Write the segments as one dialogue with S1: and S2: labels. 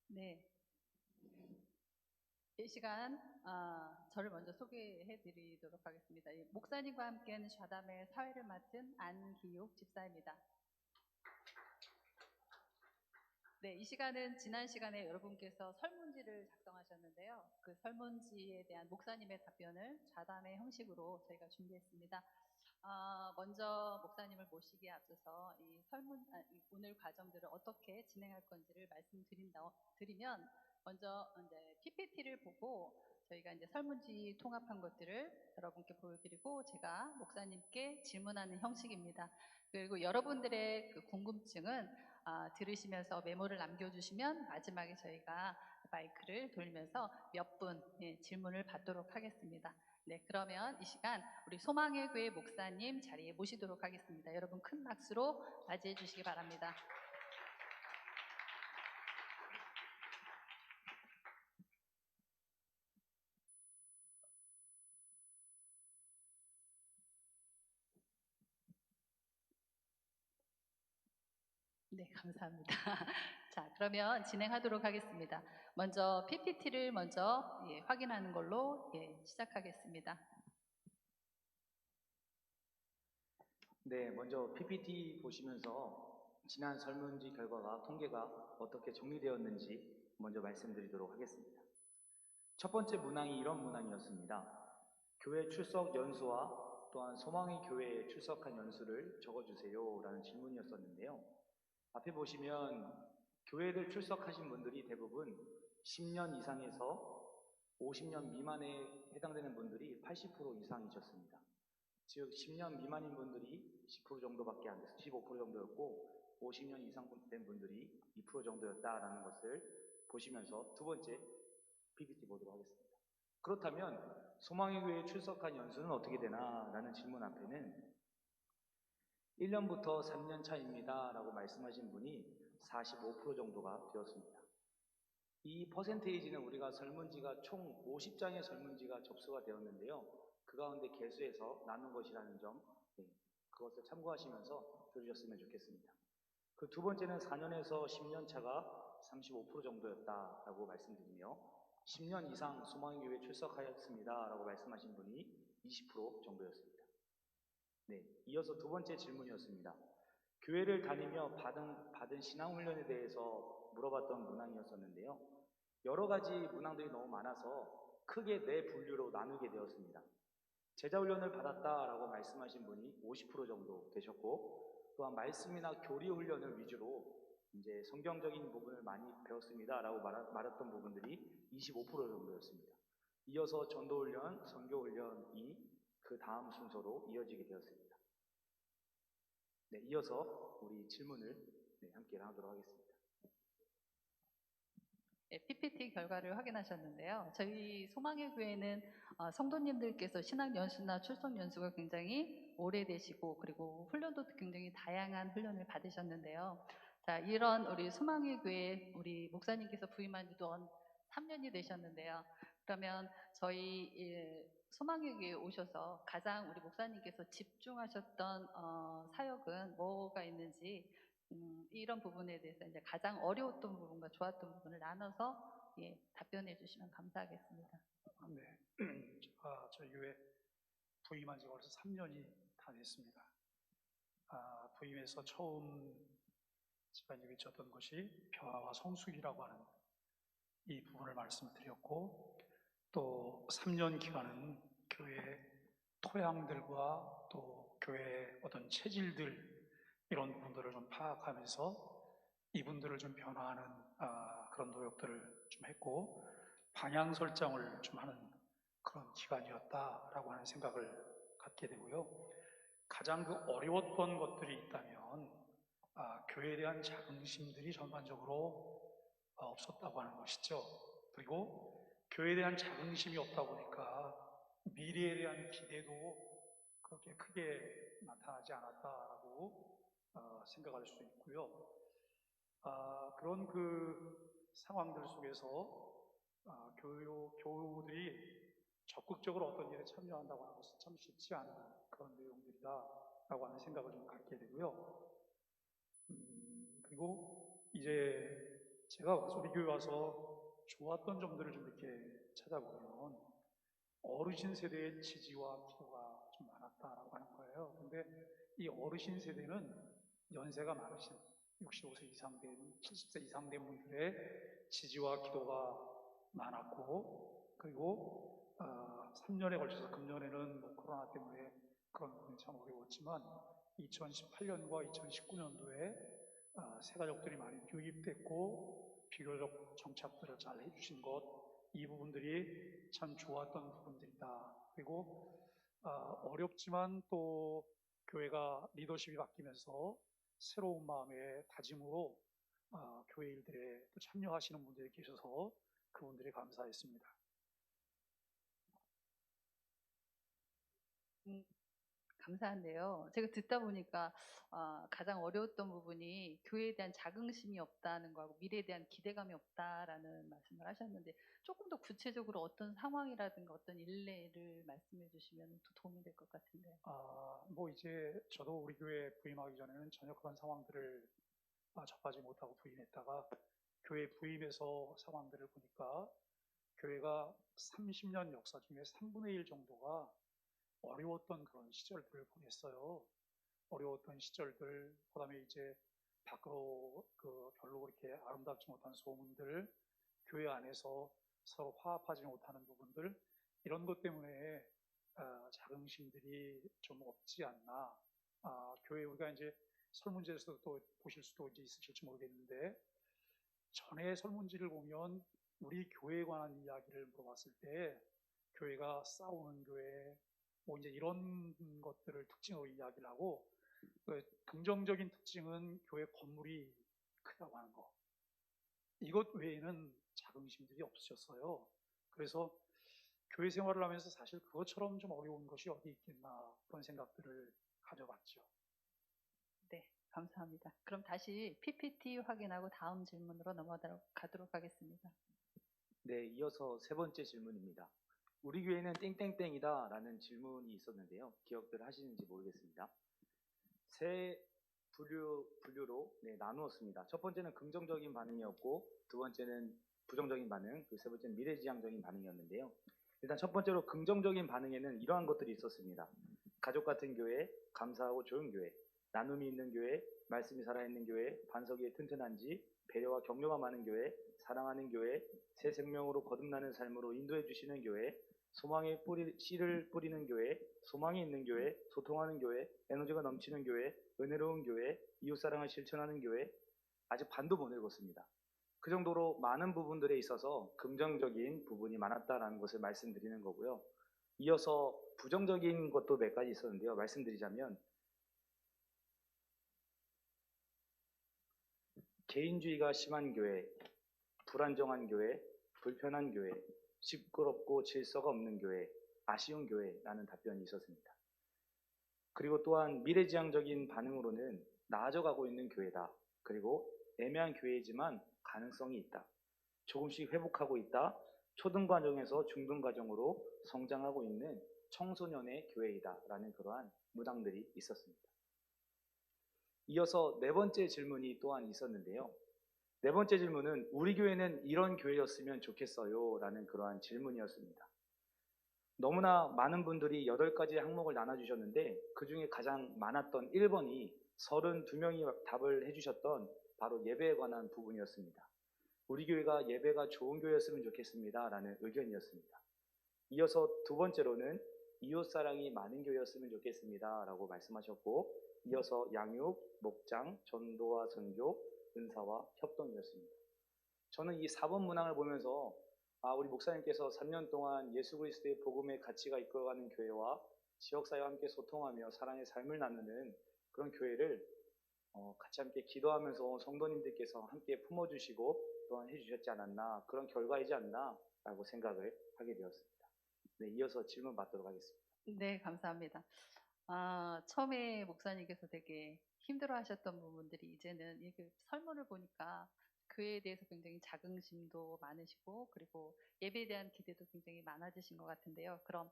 S1: 네, 이 시간 저를 먼저 소개해 드리도록 하겠습니다. 목사님과 함께하는 좌담의 사회를 맡은 안기욱 집사입니다. 네, 이 시간은 지난 시간에 여러분께서 설문지를 작성하셨는데요. 그 설문지에 대한 목사님의 답변을 좌담의 형식으로 저희가 준비했습니다. 먼저 목사님을 모시기에 앞서서 오늘 과정들을 어떻게 진행할 건지를 말씀드리면, 먼저 이제 PPT를 보고 저희가 이제 설문지 통합한 것들을 여러분께 보여드리고 제가 목사님께 질문하는 형식입니다. 그리고 여러분들의 그 궁금증은 들으시면서 메모를 남겨주시면 마지막에 저희가 마이크를 돌면서 몇 분 질문을 받도록 하겠습니다. 네, 그러면 이 시간 우리 소망의 교회 목사님 자리에 모시도록 하겠습니다. 여러분 큰 박수로 맞이해 주시기 바랍니다. 네, 감사합니다. 자, 그러면 진행하도록 하겠습니다. 먼저 PPT를 먼저 확인하는 걸로 시작하겠습니다.
S2: 네, 먼저 PPT 보시면서 지난 설문지 결과가 통계가 어떻게 정리되었는지 먼저 말씀드리도록 하겠습니다. 첫 번째 문항이 이런 문항이었습니다. 교회 출석 연수와 또한 소망의 교회에 출석한 연수를 적어주세요 라는 질문이었었는데요. 앞에 보시면 교회를 출석하신 분들이 대부분 10년 이상에서 50년 미만에 해당되는 분들이 80% 이상이셨습니다. 즉 10년 미만인 분들이 10% 정도밖에 안 됐어요. 15% 정도였고 50년 이상 된 분들이 2% 정도였다라는 것을 보시면서 두 번째 PPT 보도록 하겠습니다. 그렇다면 소망의 교회에 출석한 연수는 어떻게 되나? 라는 질문 앞에는 1년부터 3년 차입니다 라고 말씀하신 분이 45% 정도가 되었습니다. 이 퍼센테이지는 우리가 설문지가 총 50장의 설문지가 접수가 되었는데요. 그 가운데 개수해서 나눈 것이라는 점, 그것을 참고하시면서 들으셨으면 좋겠습니다. 그 두 번째는 4년에서 10년 차가 35% 정도였다라고 말씀드리며 10년 이상 소망의 교회에 출석하였습니다 라고 말씀하신 분이 20% 정도였습니다. 네, 이어서 두 번째 질문이었습니다. 교회를 다니며 받은 신앙훈련에 대해서 물어봤던 문항이었었는데요. 여러 가지 문항들이 너무 많아서 크게 네 분류로 나누게 되었습니다. 제자훈련을 받았다라고 말씀하신 분이 50% 정도 되셨고, 또한 말씀이나 교리 훈련을 위주로 이제 성경적인 부분을 많이 배웠습니다라고 말했던 부분들이 25% 정도였습니다. 이어서 전도훈련, 선교훈련이 그 다음 순서로 이어지게 되었습니다. 네, 이어서 우리 질문을 함께 하도록 하겠습니다.
S1: PPT 결과를 확인하셨는데요. 저희 소망의 교회는 성도님들께서 신학연수나 출석연수가 굉장히 오래되시고 그리고 훈련도 굉장히 다양한 훈련을 받으셨는데요. 자, 이런 우리 소망의 교회 우리 목사님께서 부임한 지도 3년이 되셨는데요. 그러면 저희 소망의 교회에 오셔서 가장 우리 목사님께서 집중하셨던 사역은 뭐가 있는지 이런 부분에 대해서 이제 가장 어려웠던 부분과 좋았던 부분을 나눠서 답변해 주시면 감사하겠습니다.
S3: 네, 저희 교회 부임한 지 벌써 3년이 다 됐습니다. 부임해서 처음 제가 이제 외쳤던 것이 변화와 성숙이라고 하는 이 부분을 말씀드렸고, 또 3년 기간은 교회 토양들과 또 교회의 어떤 체질들 이런 부분들을 좀 파악하면서 이분들을 좀 변화하는 그런 노력들을 좀 했고 방향 설정을 좀 하는 그런 기간이었다라고 하는 생각을 갖게 되고요. 가장 그 어려웠던 것들이 있다면 교회에 대한 자긍심들이 전반적으로 없었다고 하는 것이죠. 그리고 교회에 대한 자긍심이 없다 보니까 미래에 대한 기대도 그렇게 크게 나타나지 않았다라고 생각할 수 있고요. 그런 그 상황들 속에서 교우들이 적극적으로 어떤 일에 참여한다고 하는 것은 참 쉽지 않은 그런 내용들이다라고 하는 생각을 좀 갖게 되고요. 그리고 이제 제가 우리 교회 와서 좋았던 점들을 좀 이렇게 찾아보면 어르신 세대의 지지와 기도가 좀 많았다라고 하는 거예요. 근데 이 어르신 세대는 연세가 많으신 65세 이상 된, 70세 이상 된 분들의 지지와 기도가 많았고, 그리고 3년에 걸쳐서 금년에는 뭐 코로나 때문에 그런 부분이 참 어려웠지만 2018년과 2019년도에 새 가족들이 많이 유입됐고 비교적 정착들을 잘 해주신 것, 이 부분들이 참 좋았던 부분들이다. 그리고 어렵지만 또 교회가 리더십이 바뀌면서 새로운 마음의 다짐으로 교회 일들에 또 참여하시는 분들이 계셔서 그분들이 감사했습니다.
S1: 감사한데요. 제가 듣다 보니까 가장 어려웠던 부분이 교회에 대한 자긍심이 없다는 거하고 미래에 대한 기대감이 없다라는 말씀을 하셨는데 조금 더 구체적으로 어떤 상황이라든가 어떤 일례를 말씀해 주시면 더 도움이 될 것 같은데.
S3: 뭐 이제 저도 우리 교회 부임하기 전에는 전혀 그런 상황들을 접하지 못하고 부임했다가 교회 부임해서 상황들을 보니까 교회가 30년 역사 중에 3분의 1 정도가 어려웠던 그런 시절들을 보냈어요. 어려웠던 시절들, 그다음에 이제 밖으로 별로 그렇게 아름답지 못한 소문들, 교회 안에서 서로 화합하지 못하는 부분들, 이런 것 때문에 자긍심들이 좀 없지 않나. 교회 우리가 이제 설문지에서도 또 보실 수도 이제 있으실지 모르겠는데, 전에 설문지를 보면 우리 교회에 관한 이야기를 물어봤을 때 교회가 싸우는 교회, 뭐 이제 이런 것들을 특징으로 이야기를 하고, 긍정적인 특징은 교회 건물이 크다고 하는 거. 이것 외에는 자긍심들이 없으셨어요. 그래서 교회 생활을 하면서 사실 그것처럼 좀 어려운 것이 어디 있겠나 그런 생각들을 가져봤죠.
S1: 네, 감사합니다. 그럼 다시 PPT 확인하고 다음 질문으로 넘어가도록 하겠습니다.
S2: 네, 이어서 세 번째 질문입니다. 우리 교회는 땡땡땡이다 라는 질문이 있었는데요. 기억들 하시는지 모르겠습니다. 세 분류로 나누었습니다. 첫 번째는 긍정적인 반응이었고, 두 번째는 부정적인 반응, 그 세 번째는 미래지향적인 반응이었는데요. 일단 첫 번째로 긍정적인 반응에는 이러한 것들이 있었습니다. 가족 같은 교회, 감사하고 좋은 교회, 나눔이 있는 교회, 말씀이 살아있는 교회, 반석 위에 튼튼한지, 배려와 격려가 많은 교회, 사랑하는 교회, 새 생명으로 거듭나는 삶으로 인도해 주시는 교회, 소망의 씨를 뿌리는 교회, 소망이 있는 교회, 소통하는 교회, 에너지가 넘치는 교회, 은혜로운 교회, 이웃사랑을 실천하는 교회, 아직 반도 못 읽었습니다. 그 정도로 많은 부분들에 있어서 긍정적인 부분이 많았다라는 것을 말씀드리는 거고요. 이어서 부정적인 것도 몇 가지 있었는데요. 말씀드리자면 개인주의가 심한 교회, 불안정한 교회, 불편한 교회, 시끄럽고 질서가 없는 교회, 아쉬운 교회라는 답변이 있었습니다. 그리고 또한 미래지향적인 반응으로는 나아져가고 있는 교회다. 그리고 애매한 교회이지만 가능성이 있다. 조금씩 회복하고 있다. 초등 과정에서 중등 과정으로 성장하고 있는 청소년의 교회이다. 라는 그러한 문항들이 있었습니다. 이어서 네 번째 질문이 또한 있었는데요. 네 번째 질문은 우리 교회는 이런 교회였으면 좋겠어요. 라는 그러한 질문이었습니다. 너무나 많은 분들이 8가지 항목을 나눠주셨는데 그 중에 가장 많았던 1번이 32명이 답을 해주셨던 바로 예배에 관한 부분이었습니다. 우리 교회가 예배가 좋은 교회였으면 좋겠습니다. 라는 의견이었습니다. 이어서 두 번째로는 이웃사랑이 많은 교회였으면 좋겠습니다. 라고 말씀하셨고, 이어서 양육, 목장, 전도와 선교, 은사와 협동이었습니다. 저는 이 4번 문항을 보면서 우리 목사님께서 3년 동안 예수 그리스도의 복음의 가치가 이끌어가는 교회와 지역사회와 함께 소통하며 사랑의 삶을 나누는 그런 교회를 같이 함께 기도하면서 성도님들께서 함께 품어주시고 또한 해주셨지 않았나, 그런 결과이지 않나 라고 생각을 하게 되었습니다. 네, 이어서 질문 받도록 하겠습니다.
S1: 네, 감사합니다. 처음에 목사님께서 되게 힘들어 하셨던 부분들이 이제는 이 설문을 보니까 교회에 대해서 굉장히 자긍심도 많으시고 그리고 예배에 대한 기대도 굉장히 많아지신 것 같은데요. 그럼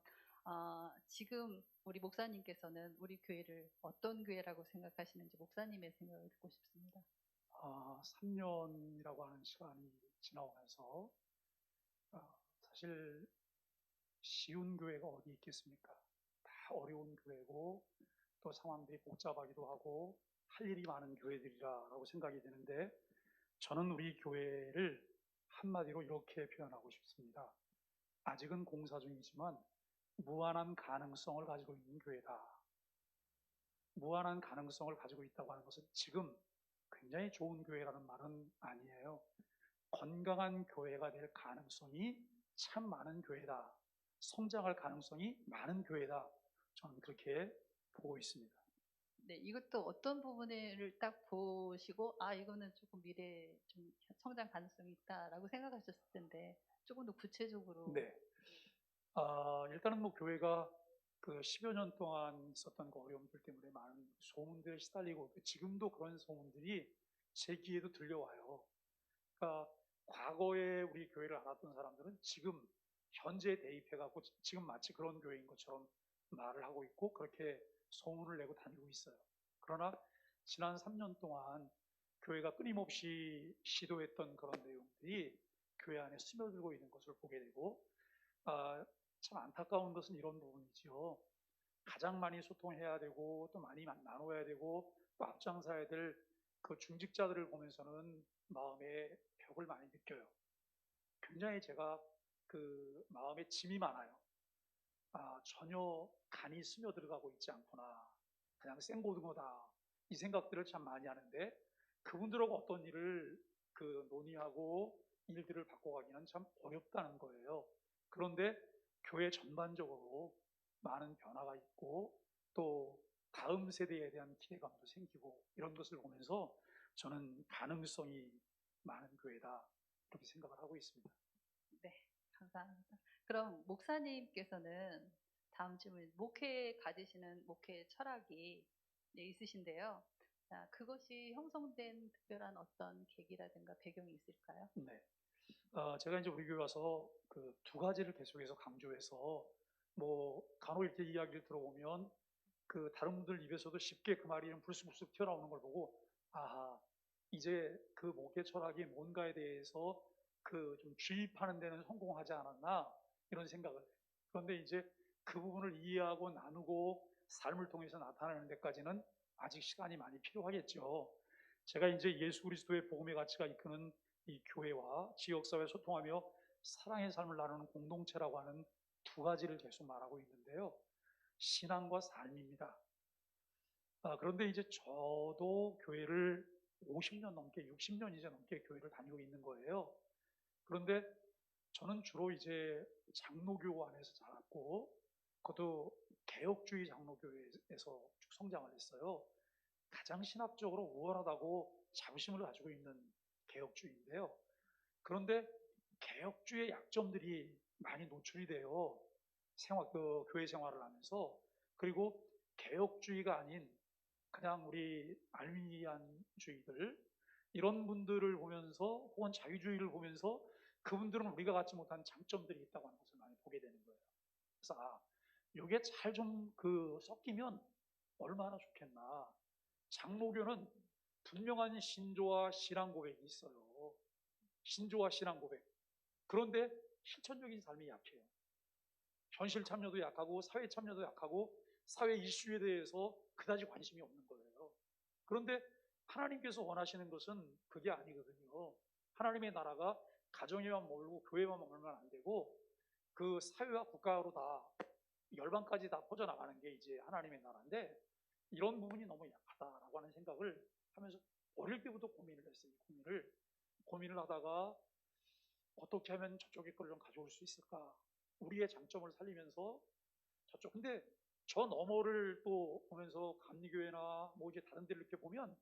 S1: 지금 우리 목사님께서는 우리 교회를 어떤 교회라고 생각하시는지 목사님의 생각을 듣고 싶습니다.
S3: 3년이라고 하는 시간이 지나오면서 사실 쉬운 교회가 어디 있겠습니까? 다 어려운 교회고 또 상황들이 복잡하기도 하고 할 일이 많은 교회들이라고 생각이 되는데 저는 우리 교회를 한마디로 이렇게 표현하고 싶습니다. 아직은 공사 중이지만 무한한 가능성을 가지고 있는 교회다. 무한한 가능성을 가지고 있다고 하는 것은 지금 굉장히 좋은 교회라는 말은 아니에요. 건강한 교회가 될 가능성이 참 많은 교회다. 성장할 가능성이 많은 교회다. 저는 그렇게 보고 있습니다.
S1: 네, 이것도 어떤 부분을 딱 보시고 이거는 조금 미래에 좀 성장 가능성이 있다라고 생각하셨을 텐데 조금 더 구체적으로.
S3: 네. 일단은 뭐 교회가 그 10여 년 동안 있었던 그 어려움들 때문에 많은 소문들에 시달리고 지금도 그런 소문들이 제 귀에도 들려와요. 그러니까 과거에 우리 교회를 알았던 사람들은 지금 현재 대입해갖고 지금 마치 그런 교회인 것처럼 말을 하고 있고 그렇게 소문을 내고 다니고 있어요. 그러나 지난 3년 동안 교회가 끊임없이 시도했던 그런 내용들이 교회 안에 스며들고 있는 것을 보게 되고 참 안타까운 것은 이런 부분이지요. 가장 많이 소통해야 되고 또 많이 나눠야 되고 또 앞장서야 될 그 중직자들을 보면서는 마음에 벽을 많이 느껴요. 굉장히 제가 그 마음에 짐이 많아요. 전혀 간이 스며들어가고 있지 않구나. 그냥 생고등어다. 이 생각들을 참 많이 하는데 그분들하고 어떤 일을 그 논의하고 일들을 바꿔가기는 참 어렵다는 거예요. 그런데 교회 전반적으로 많은 변화가 있고 또 다음 세대에 대한 기대감도 생기고 이런 것을 보면서 저는 가능성이 많은 교회다 이렇게 생각을 하고 있습니다.
S1: 네, 감사합니다. 그럼 목사님께서는 다음 질문, 목회 가지시는 목회 철학이 있으신데요. 자, 그것이 형성된 특별한 어떤 계기라든가 배경이 있을까요?
S3: 네. 제가 이제 우리 교회 와서 그 두 가지를 계속해서 강조해서 뭐 간혹 이렇게 이야기를 들어보면 그 다른 분들 입에서도 쉽게 그 말이 불쑥불쑥 튀어나오는 걸 보고 이제 그 목회 철학이 뭔가에 대해서 그 좀 주입하는 데는 성공하지 않았나 이런 생각을 해요. 그런데 이제 그 부분을 이해하고 나누고 삶을 통해서 나타내는 데까지는 아직 시간이 많이 필요하겠죠. 제가 이제 예수 그리스도의 복음의 가치가 이끄는 이 교회와 지역사회 소통하며 사랑의 삶을 나누는 공동체라고 하는 두 가지를 계속 말하고 있는데요. 신앙과 삶입니다. 그런데 이제 저도 교회를 50년 넘게, 60년 이제 넘게 교회를 다니고 있는 거예요. 그런데 저는 주로 이제 장로교 안에서 자랐고, 그것도 개혁주의 장로교회에서 쭉 성장을 했어요. 가장 신학적으로 우월하다고 자부심을 가지고 있는 개혁주의인데요. 그런데 개혁주의 약점들이 많이 노출이 돼요. 교회 생활을 하면서. 그리고 개혁주의가 아닌 그냥 우리 알미니안주의들 이런 분들을 보면서 혹은 자유주의를 보면서 그분들은 우리가 갖지 못한 장점들이 있다고 하는 것을 많이 보게 되는 거예요. 그래서 이게 잘 좀 섞이면 얼마나 좋겠나. 장로교는 분명한 신조와 신앙 고백이 있어요. 신조와 신앙 고백. 그런데 실천적인 삶이 약해요. 현실 참여도 약하고 사회 참여도 약하고 사회 이슈에 대해서 그다지 관심이 없는 거예요. 그런데 하나님께서 원하시는 것은 그게 아니거든요. 하나님의 나라가 가정에만 몰고 교회만 몰면 안 되고 그 사회와 국가로 다 열방까지 다 퍼져나가는 게 이제 하나님의 나라인데 이런 부분이 너무 약하다라고 하는 생각을 하면서 어릴 때부터 고민을 했어요. 고민을 하다가 어떻게 하면 저쪽의 걸 좀 가져올 수 있을까? 우리의 장점을 살리면서 근데 저 너머를 또 보면서 감리교회나 뭐 이제 다른 데를 이렇게 보면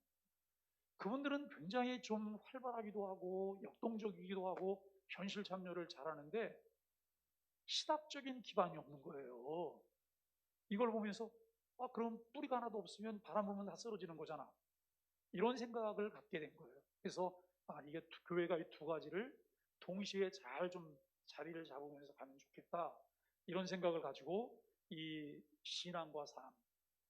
S3: 그분들은 굉장히 좀 활발하기도 하고 역동적이기도 하고 현실 참여를 잘하는데 신학적인 기반이 없는 거예요. 이걸 보면서 그럼 뿌리가 하나도 없으면 바람 불면 다 쓰러지는 거잖아. 이런 생각을 갖게 된 거예요. 그래서 이게 교회가 이 두 가지를 동시에 잘 좀 자리를 잡으면서 가면 좋겠다. 이런 생각을 가지고 이 신앙과 삶,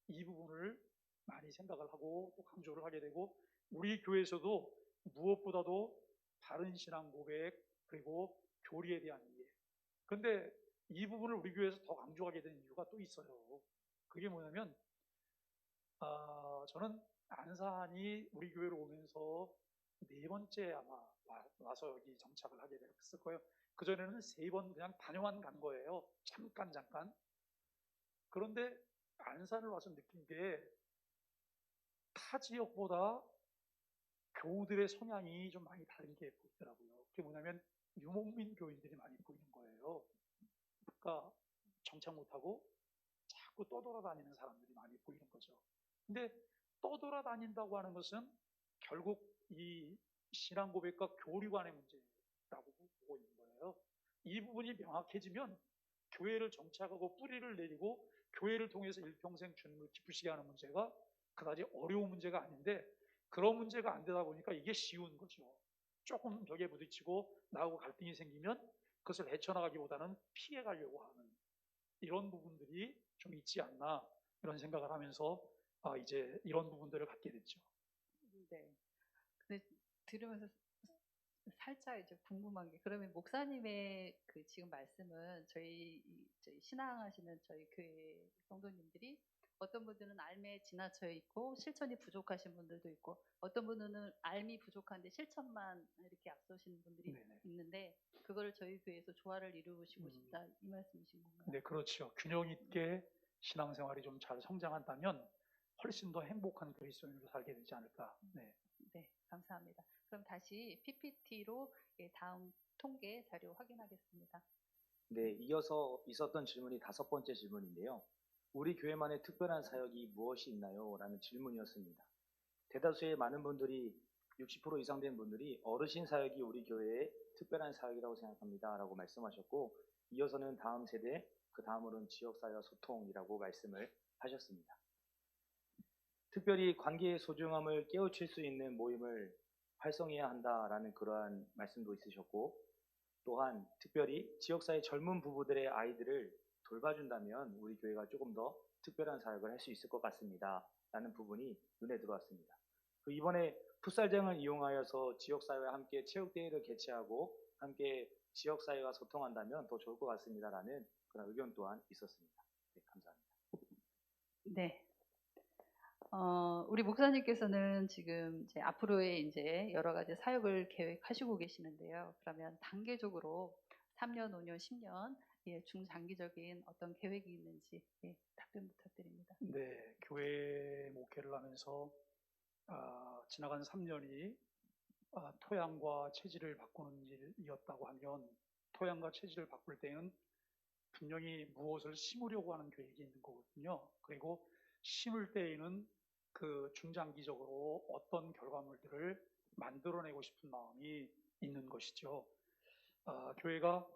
S3: 이 부분을 많이 생각을 하고 또 강조를 하게 되고, 우리 교회에서도 무엇보다도 바른 신앙 고백 그리고 교리에 대한 이해. 그런데 이 부분을 우리 교회에서 더 강조하게 된 이유가 또 있어요. 그게 뭐냐면 저는 안산이 우리 교회로 오면서 네 번째 아마 와서 여기 정착을 하게 됐을 거예요. 그전에는 세 번 그냥 다녀만 간 거예요. 잠깐. 그런데 안산을 와서 느낀 게 타 지역보다 교우들의 성향이 좀 많이 다르게 보이더라고요. 그게 뭐냐면 유목민 교인들이 많이 보이는 거예요. 그러니까 정착 못하고 자꾸 떠돌아다니는 사람들이 많이 보이는 거죠. 근데 떠돌아다닌다고 하는 것은 결국 이 신앙 고백과 교리관의 문제라고 보고 있는 거예요. 이 부분이 명확해지면 교회를 정착하고 뿌리를 내리고 교회를 통해서 일평생 주님을 기쁘시게 하는 문제가 그다지 어려운 문제가 아닌데, 그런 문제가 안 되다 보니까 이게 쉬운 거죠. 조금 벽에 부딪히고 나하고 갈등이 생기면 그것을 헤쳐나가기보다는 피해가려고 하는 이런 부분들이 좀 있지 않나, 이런 생각을 하면서 이제 이런 부분들을 갖게 됐죠.
S1: 네. 근데 들으면서 살짝 이제 궁금한 게, 그러면 목사님의 그 지금 말씀은 저희 신앙하시는 저희 교회 성도님들이 어떤 분들은 알매에 지나쳐 있고 실천이 부족하신 분들도 있고, 어떤 분들은 알미 부족한데 실천만 이렇게 앞서시는 분들이
S3: 네네.
S1: 있는데, 그거를 저희 교회에서 조화를 이루시고 싶다, 이 말씀이신 건가요?
S3: 네, 그렇죠. 균형 있게 신앙생활이 좀 잘 성장한다면 훨씬 더 행복한 그리스도인으로 살게 되지 않을까. 네.
S1: 네, 감사합니다. 그럼 다시 PPT로 다음 통계 자료 확인하겠습니다.
S2: 네, 이어서 있었던 질문이 5번째 질문인데요. 우리 교회만의 특별한 사역이 무엇이 있나요? 라는 질문이었습니다. 대다수의 많은 분들이 60% 이상 된 분들이 어르신 사역이 우리 교회의 특별한 사역이라고 생각합니다 라고 말씀하셨고, 이어서는 다음 세대, 그 다음으로는 지역사회와 소통이라고 말씀을 하셨습니다. 특별히 관계의 소중함을 깨우칠 수 있는 모임을 활성해야 한다라는 그러한 말씀도 있으셨고, 또한 특별히 지역사회 젊은 부부들의 아이들을 돌봐준다면 우리 교회가 조금 더 특별한 사역을 할 수 있을 것 같습니다 라는 부분이 눈에 들어왔습니다. 이번에 풋살장을 이용하여서 지역사회와 함께 체육대회를 개최하고 함께 지역사회와 소통한다면 더 좋을 것 같습니다 라는 그런 의견 또한 있었습니다. 네, 감사합니다.
S1: 네. 우리 목사님께서는 지금 이제 앞으로의 이제 여러 가지 사역을 계획하시고 계시는데요. 그러면 단계적으로 3년, 5년, 10년 중장기적인 어떤 계획이 있는지 답변 부탁드립니다.
S3: 네, 교회 목회를 하면서 지나간 3년이 토양과 체질을 바꾸는 일이었다고 하면, 토양과 체질을 바꿀 때는 분명히 무엇을 심으려고 하는 계획이 있는 거거든요. 그리고 심을 때에는 그 중장기적으로 어떤 결과물들을 만들어내고 싶은 마음이 있는 것이죠. 교회가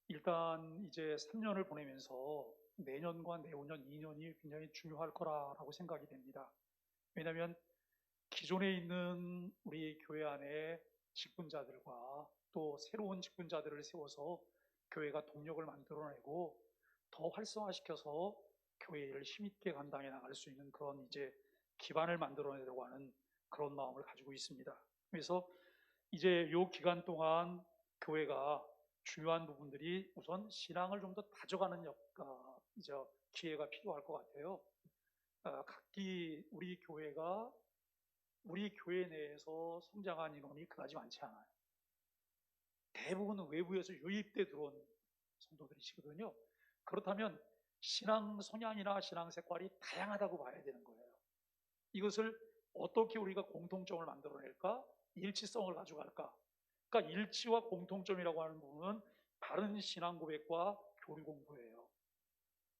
S3: 일단 이제 3년을 보내면서 내년과 내후년 2년이 굉장히 중요할 거라고 생각이 됩니다. 왜냐하면 기존에 있는 우리 교회 안에 직분자들과 또 새로운 직분자들을 세워서 교회가 동력을 만들어내고 더 활성화시켜서 교회를 힘있게 감당해 나갈 수 있는 그런 이제 기반을 만들어내려고 하는 그런 마음을 가지고 있습니다. 그래서 이제 요 기간 동안 교회가 중요한 부분들이 우선 신앙을 좀 더 다져가는 이제 기회가 필요할 것 같아요. 각기 우리 교회 내에서 성장한 인원이 그다지 많지 않아요. 대부분 외부에서 유입돼 들어온 성도들이시거든요. 그렇다면 신앙 성향이나 신앙 색깔이 다양하다고 봐야 되는 거예요. 이것을 어떻게 우리가 공통점을 만들어낼까? 일치성을 가져갈까? 그러니까 일치와 공통점이라고 하는 부분은 바른 신앙 고백과 교리 공부예요.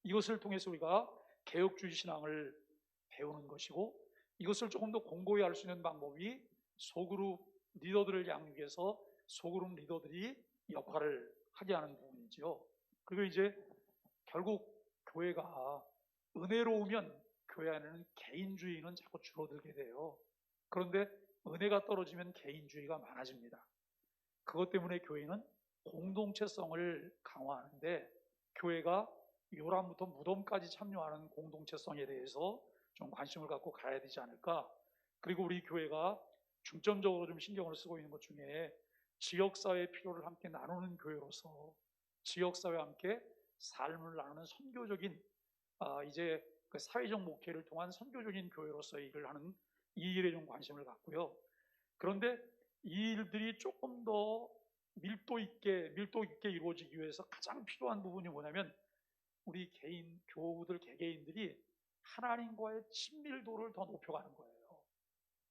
S3: 이것을 통해서 우리가 개혁주의 신앙을 배우는 것이고, 이것을 조금 더 공고히 할 수 있는 방법이 소그룹 리더들을 양육해서 소그룹 리더들이 역할을 하게 하는 부분이죠. 그리고 이제 결국 교회가 은혜로우면 교회 안에는 개인주의는 자꾸 줄어들게 돼요. 그런데 은혜가 떨어지면 개인주의가 많아집니다. 그것 때문에 교회는 공동체성을 강화하는데 교회가 요람부터 무덤까지 참여하는 공동체성에 대해서 좀 관심을 갖고 가야 되지 않을까. 그리고 우리 교회가 중점적으로 좀 신경을 쓰고 있는 것 중에 지역사회의 필요를 함께 나누는 교회로서 지역사회와 함께 삶을 나누는 선교적인 이제 그 사회적 목회를 통한 선교적인 교회로서 일을 하는 이 일에 좀 관심을 갖고요. 그런데 이 일들이 조금 더 밀도 있게 이루어지기 위해서 가장 필요한 부분이 뭐냐면 우리 개인 교우들 개개인들이 하나님과의 친밀도를 더 높여가는 거예요.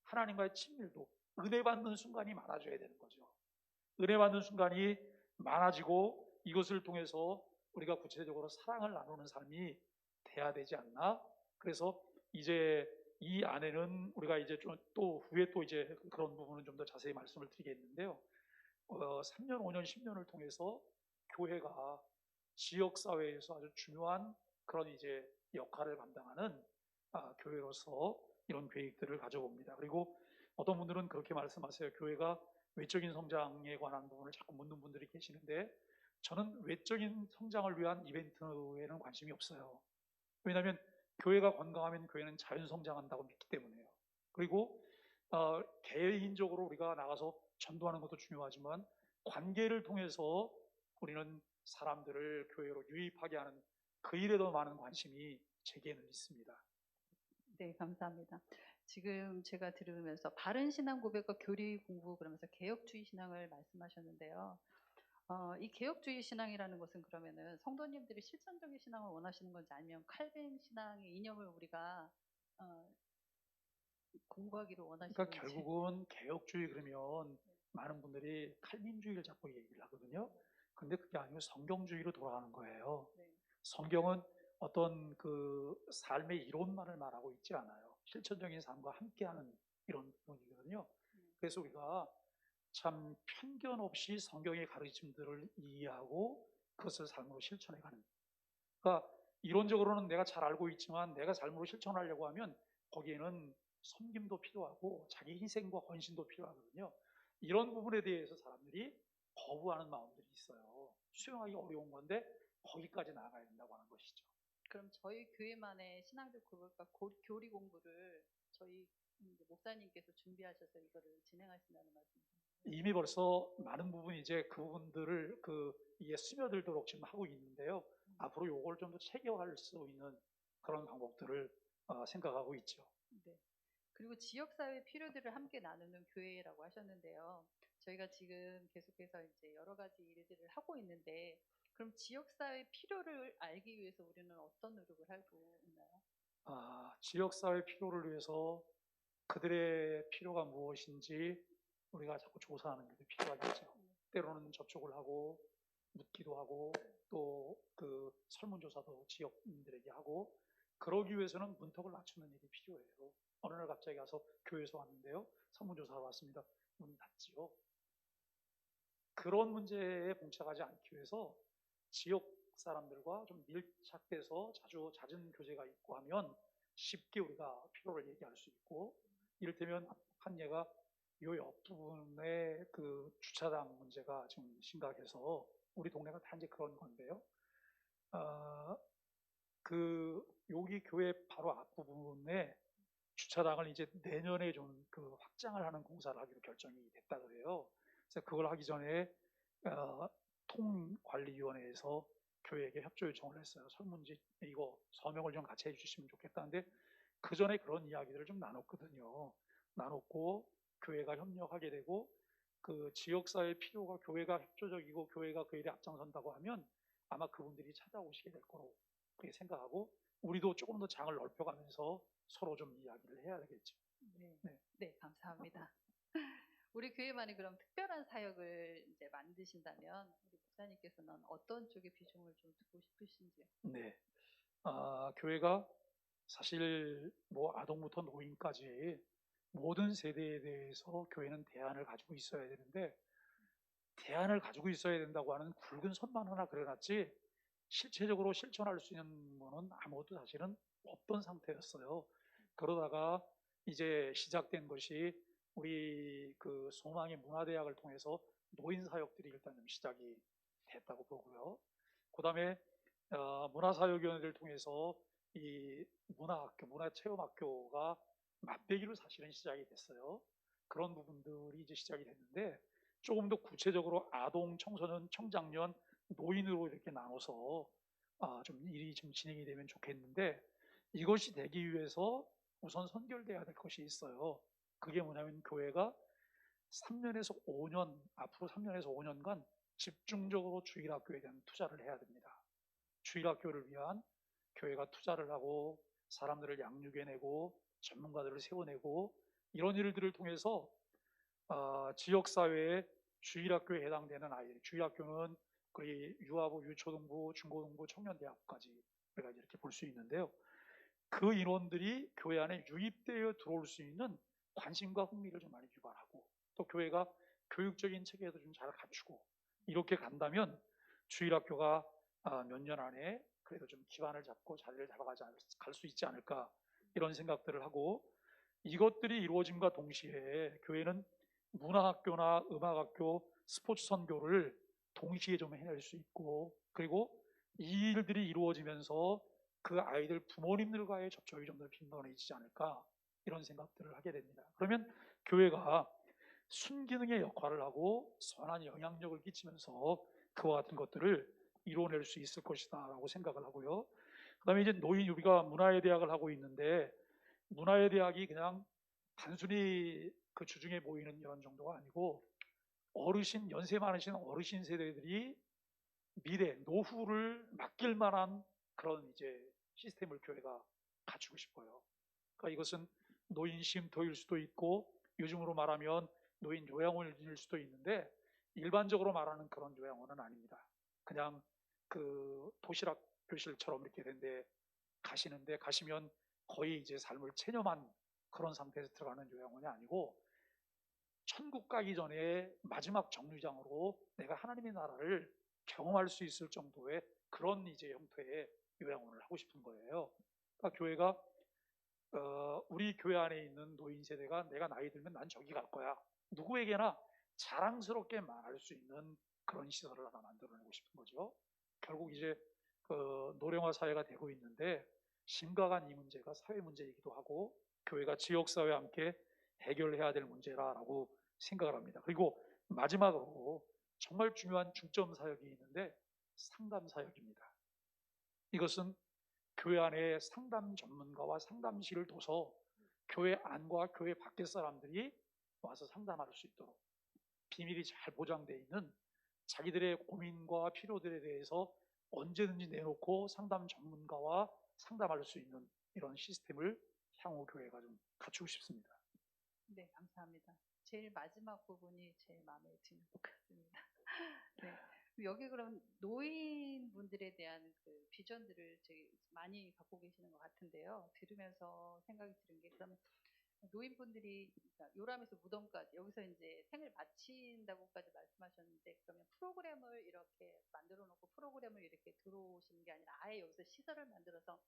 S3: 하나님과의 친밀도, 은혜 받는 순간이 많아져야 되는 거죠. 은혜 받는 순간이 많아지고 이것을 통해서 우리가 구체적으로 사랑을 나누는 삶이 돼야 되지 않나? 그래서 이제 이 안에는 우리가 이제 좀 또 후에 또 이제 그런 부분은 좀 더 자세히 말씀을 드리겠는데요. 3년, 5년, 10년을 통해서 교회가 지역사회에서 아주 중요한 그런 이제 역할을 감당하는 교회로서 이런 계획들을 가져봅니다. 그리고 어떤 분들은 그렇게 말씀하세요. 교회가 외적인 성장에 관한 부분을 자꾸 묻는 분들이 계시는데 저는 외적인 성장을 위한 이벤트에는 관심이 없어요. 왜냐하면 교회가 건강하면 교회는 자연 성장한다고 믿기 때문에요. 그리고 개인적으로 우리가 나가서 전도하는 것도 중요하지만 관계를 통해서 우리는 사람들을 교회로 유입하게 하는 그 일에 더 많은 관심이 제게는 있습니다.
S1: 네, 감사합니다. 지금 제가 들으면서 바른 신앙 고백과 교리 공부 그러면서 개혁주의 신앙을 말씀하셨는데요. 이 개혁주의 신앙이라는 것은 그러면은 성도님들이 실천적인 신앙을 원하시는 건지 아니면 칼빈 신앙의 이념을 우리가 공부하기를 원하시는지.
S3: 그러니까 결국은 개혁주의 그러면 많은 분들이 칼빈주의를 자꾸 얘기를 하거든요. 근데 그게 아니고 성경주의로 돌아가는 거예요.
S1: 네.
S3: 성경은 어떤 그 삶의 이론만을 말하고 있지 않아요. 실천적인 삶과 함께하는 이런 부분이거든요. 그래서 우리가 참 편견 없이 성경의 가르침들을 이해하고 그것을 삶으로 실천해가는. 그러니까 이론적으로는 내가 잘 알고 있지만 내가 삶으로 실천하려고 하면 거기에는 섬김도 필요하고 자기 희생과 헌신도 필요하거든요. 이런 부분에 대해서 사람들이 거부하는 마음들이 있어요. 수용하기 어려운 건데 거기까지 나아가야 된다고 하는 것이죠.
S1: 그럼 저희 교회만의 신앙적 고백과 교리 공부를 저희 이제 목사님께서 준비하셔서 이거를 진행하신다는 말씀이세요?
S3: 이미 벌써 많은 부분이 이제 그분들을 이게 스며들도록 지금 하고 있는데요. 앞으로 요걸 좀 더 체계화할 수 있는 그런 방법들을 생각하고 있죠.
S1: 네. 그리고 지역사회 필요들을 함께 나누는 교회라고 하셨는데요. 저희가 지금 계속해서 이제 여러 가지 일들을 하고 있는데, 그럼 지역사회 필요를 알기 위해서 우리는 어떤 노력을 하고 있나요?
S3: 지역사회 필요를 위해서 그들의 필요가 무엇인지 우리가 자꾸 조사하는 게 필요하겠죠. 때로는 접촉을 하고 묻기도 하고 또 그 설문조사도 지역민들에게 하고 그러기 위해서는 문턱을 낮추는 일이 필요해요. 어느 날 갑자기 가서 교회에서 왔는데요. 설문조사하러 왔습니다. 문 닫지요. 그런 문제에 봉착하지 않기 위해서 지역 사람들과 좀 밀착돼서 자주 잦은 교제가 있고 하면 쉽게 우리가 필요를 얘기할 수 있고 이를테면 한 예가 요 옆부분에 그 주차장 문제가 지금 심각해서 우리 동네가 다 이제 그런 건데요. 여기 교회 바로 앞부분에 주차장을 이제 내년에 좀 확장을 하는 공사를 하기로 결정이 됐다 그래요. 그래서 그걸 하기 전에 통관리위원회에서 교회에게 협조 요청을 했어요. 설문지 이거 서명을 좀 같이 해주시면 좋겠다는데 그 전에 그런 이야기들을 좀 나눴거든요. 나눴고 교회가 협력하게 되고 그 지역사회 필요가 교회가 협조적이고 교회가 그 일에 앞장선다고 하면 아마 그분들이 찾아오시게 될 거로 그렇게 생각하고 우리도 조금 더 장을 넓혀가면서 서로 좀 이야기를 해야 되겠죠.
S1: 네,
S3: 네.
S1: 네, 감사합니다. 우리 교회만의 그럼 특별한 사역을 이제 만드신다면 우리 목사님께서는 어떤 쪽에 비중을 좀 두고 싶으신지요?
S3: 네. 교회가 사실 뭐 아동부터 노인까지 모든 세대에 대해서 교회는 대안을 가지고 있어야 되는데 대안을 가지고 있어야 된다고 하는 굵은 선만 하나 그려놨지 실체적으로 실천할 수 있는 거는 아무것도 사실은 없던 상태였어요. 그러다가 이제 시작된 것이 우리 그 소망의 문화대학을 통해서 노인 사역들이 일단 좀 시작이 됐다고 보고요. 그 다음에 문화사역위원회를 통해서 이 문화학교, 문화체험학교가 맛배기로 사실은 시작이 됐어요. 그런 부분들이 이제 시작이 됐는데 조금 더 구체적으로 아동, 청소년, 청장년, 노인으로 이렇게 나눠서 좀 일이 좀 진행이 되면 좋겠는데 이것이 되기 위해서 우선 선결돼야 될 것이 있어요. 그게 뭐냐면 교회가 3년에서 5년, 앞으로 3년에서 5년간 집중적으로 주일학교에 대한 투자를 해야 됩니다. 주일학교를 위한 교회가 투자를 하고 사람들을 양육해내고 전문가들을 세워내고 이런 일들을 통해서 지역사회에 주일학교에 해당되는 아이들, 주일학교는 거의 유아부, 유초등부, 중고등부, 청년대학까지 우리가 이렇게 볼 수 있는데요. 그 인원들이 교회 안에 유입되어 들어올 수 있는 관심과 흥미를 좀 많이 유발하고 또 교회가 교육적인 체계도 좀 잘 갖추고 이렇게 간다면 주일학교가 몇 년 안에 그래도 좀 기반을 잡고 자리를 잡아가지 갈 수 있지 않을까 이런 생각들을 하고 이것들이 이루어짐과 동시에 교회는 문화학교나 음악학교, 스포츠 선교를 동시에 좀 해낼 수 있고 그리고 이 일들이 이루어지면서 그 아이들 부모님들과의 접촉이 좀 더 빈번해지지 않을까 이런 생각들을 하게 됩니다. 그러면 교회가 순기능의 역할을 하고 선한 영향력을 끼치면서 그와 같은 것들을 이뤄낼 수 있을 것이다 라고 생각을 하고요. 그 다음에 이제 노인, 우리가 문화의 대학을 하고 있는데 문화의 대학이 그냥 단순히 그 주중에 모이는 이런 정도가 아니고 어르신, 연세 많으신 어르신 세대들이 미래, 노후를 맡길 만한 그런 이제 시스템을 교회가 갖추고 싶어요. 그러니까 이것은 노인 쉼터일 수도 있고 요즘으로 말하면 노인 요양원일 수도 있는데 일반적으로 말하는 그런 요양원은 아닙니다. 그냥 그 도시락 교실처럼 이렇게 된데 가시면 거의 이제 삶을 체념한 그런 상태에서 들어가는 요양원이 아니고 천국 가기 전에 마지막 정류장으로 내가 하나님의 나라를 경험할 수 있을 정도의 그런 이제 형태의 요양원을 하고 싶은 거예요. 그러니까 교회가 우리 교회 안에 있는 노인 세대가 내가 나이 들면 난 저기 갈 거야. 누구에게나 자랑스럽게 말할 수 있는 그런 시설을 하나 만들어내고 싶은 거죠. 결국 이제 노령화 사회가 되고 있는데 심각한 이 문제가 사회 문제이기도 하고 교회가 지역사회와 함께 해결해야 될 문제라고 생각을 합니다. 그리고 마지막으로 정말 중요한 중점 사역이 있는데 상담 사역입니다. 이것은 교회 안에 상담 전문가와 상담실을 둬서 교회 안과 교회 밖의 사람들이 와서 상담할 수 있도록 비밀이 잘 보장되어 있는 자기들의 고민과 필요들에 대해서 언제든지 내놓고 상담 전문가와 상담할 수 있는 이런 시스템을 향후 교회가 좀 갖추고 싶습니다.
S1: 네, 감사합니다. 제일 마지막 부분이 제일 마음에 드는 것 같습니다. 네. 여기 그럼 노인분들에 대한 그 비전들을 되게 많이 갖고 계시는 것 같은데요. 들으면서 생각이 드는 게 그러면 노인분들이 그러니까 요람에서 무덤까지 여기서 이제 생을 마친다고까지 말씀하셨는데 그러면 프로그램을 이렇게 만들어 놓고 프로그램을 이렇게 들어오시는 게 아니라 아예 여기서 시설을 만들어서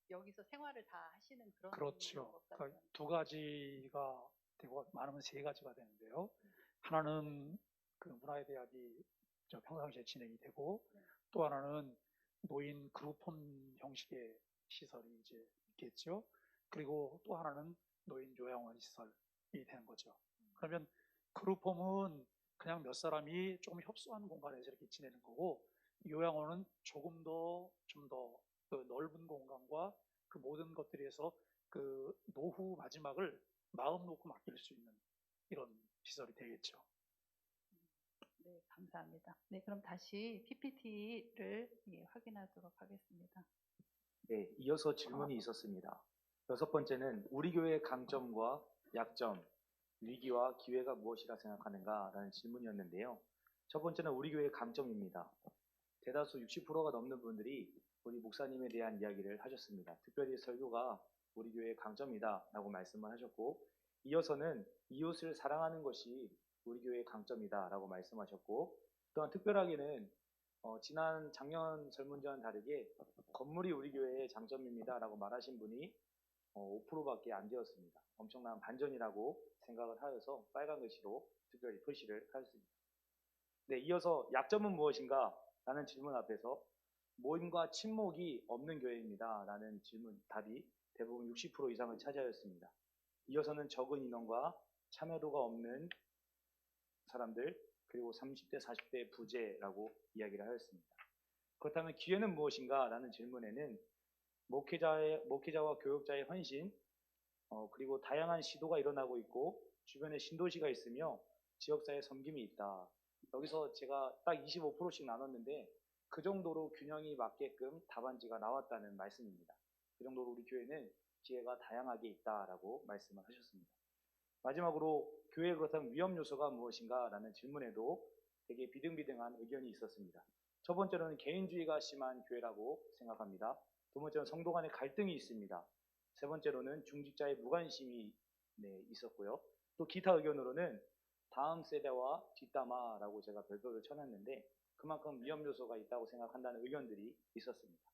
S1: 여기서 생활을 다 하시는 그런
S3: 그렇죠.
S1: 것까지
S3: 그러니까 두 가지가 되고 많으면 세 가지가 되는데요. 하나는 그 문화의 대학이 평상시에 진행이 되고 또 하나는 노인 그룹홈 형식의 시설이 이제 있겠죠. 그리고 또 하나는 노인 요양원 시설이 되는 거죠. 그러면 그룹홈은 그냥 몇 사람이 조금 협소한 공간에서 이렇게 지내는 거고 요양원은 조금 더 좀 더 그 넓은 공간과 그 모든 것들에서 그 노후 마지막을 마음 놓고 맡길 수 있는 이런 시설이 되겠죠.
S1: 네, 감사합니다. 네, 그럼 다시 PPT를 확인하도록 하겠습니다.
S2: 네, 이어서 질문이 있었습니다. 6번째는 우리 교회의 강점과 약점, 위기와 기회가 무엇이라 생각하는가라는 질문이었는데요. 첫 번째는 우리 교회의 강점입니다. 대다수 60%가 넘는 분들이 우리 목사님에 대한 이야기를 하셨습니다. 특별히 설교가 우리 교회의 강점이다 라고 말씀을 하셨고 이어서는 이웃을 사랑하는 것이 우리 교회의 강점이다 라고 말씀하셨고 또한 특별하게는 지난 작년 설문지와는 다르게 건물이 우리 교회의 장점입니다 라고 말하신 분이 5%밖에 안 되었습니다. 엄청난 반전이라고 생각을 하여서 빨간 글씨로 특별히 표시를 하였습니다. 네, 이어서 약점은 무엇인가? 라는 질문 앞에서 모임과 친목이 없는 교회입니다. 라는 질문, 답이 대부분 60% 이상을 차지하였습니다. 이어서는 적은 인원과 참여도가 없는 사람들, 그리고 30대, 40대 부재라고 이야기를 하였습니다. 그렇다면 기회는 무엇인가? 라는 질문에는 목회자와 교역자의 헌신, 그리고 다양한 시도가 일어나고 있고 주변에 신도시가 있으며 지역사회 섬김이 있다. 여기서 제가 딱 25%씩 나눴는데 그 정도로 균형이 맞게끔 답안지가 나왔다는 말씀입니다. 그 정도로 우리 교회는 기회가 다양하게 있다라고 말씀을 하셨습니다. 마지막으로 교회에 그렇다면 위험 요소가 무엇인가? 라는 질문에도 되게 비등비등한 의견이 있었습니다. 첫 번째로는 개인주의가 심한 교회라고 생각합니다. 두 번째로는 성도 간의 갈등이 있습니다. 세 번째로는 중직자의 무관심이 있었고요. 또 기타 의견으로는 다음 세대와 뒷담화라고 제가 별표를 쳐놨는데 그만큼 위험 요소가 있다고 생각한다는 의견들이 있었습니다.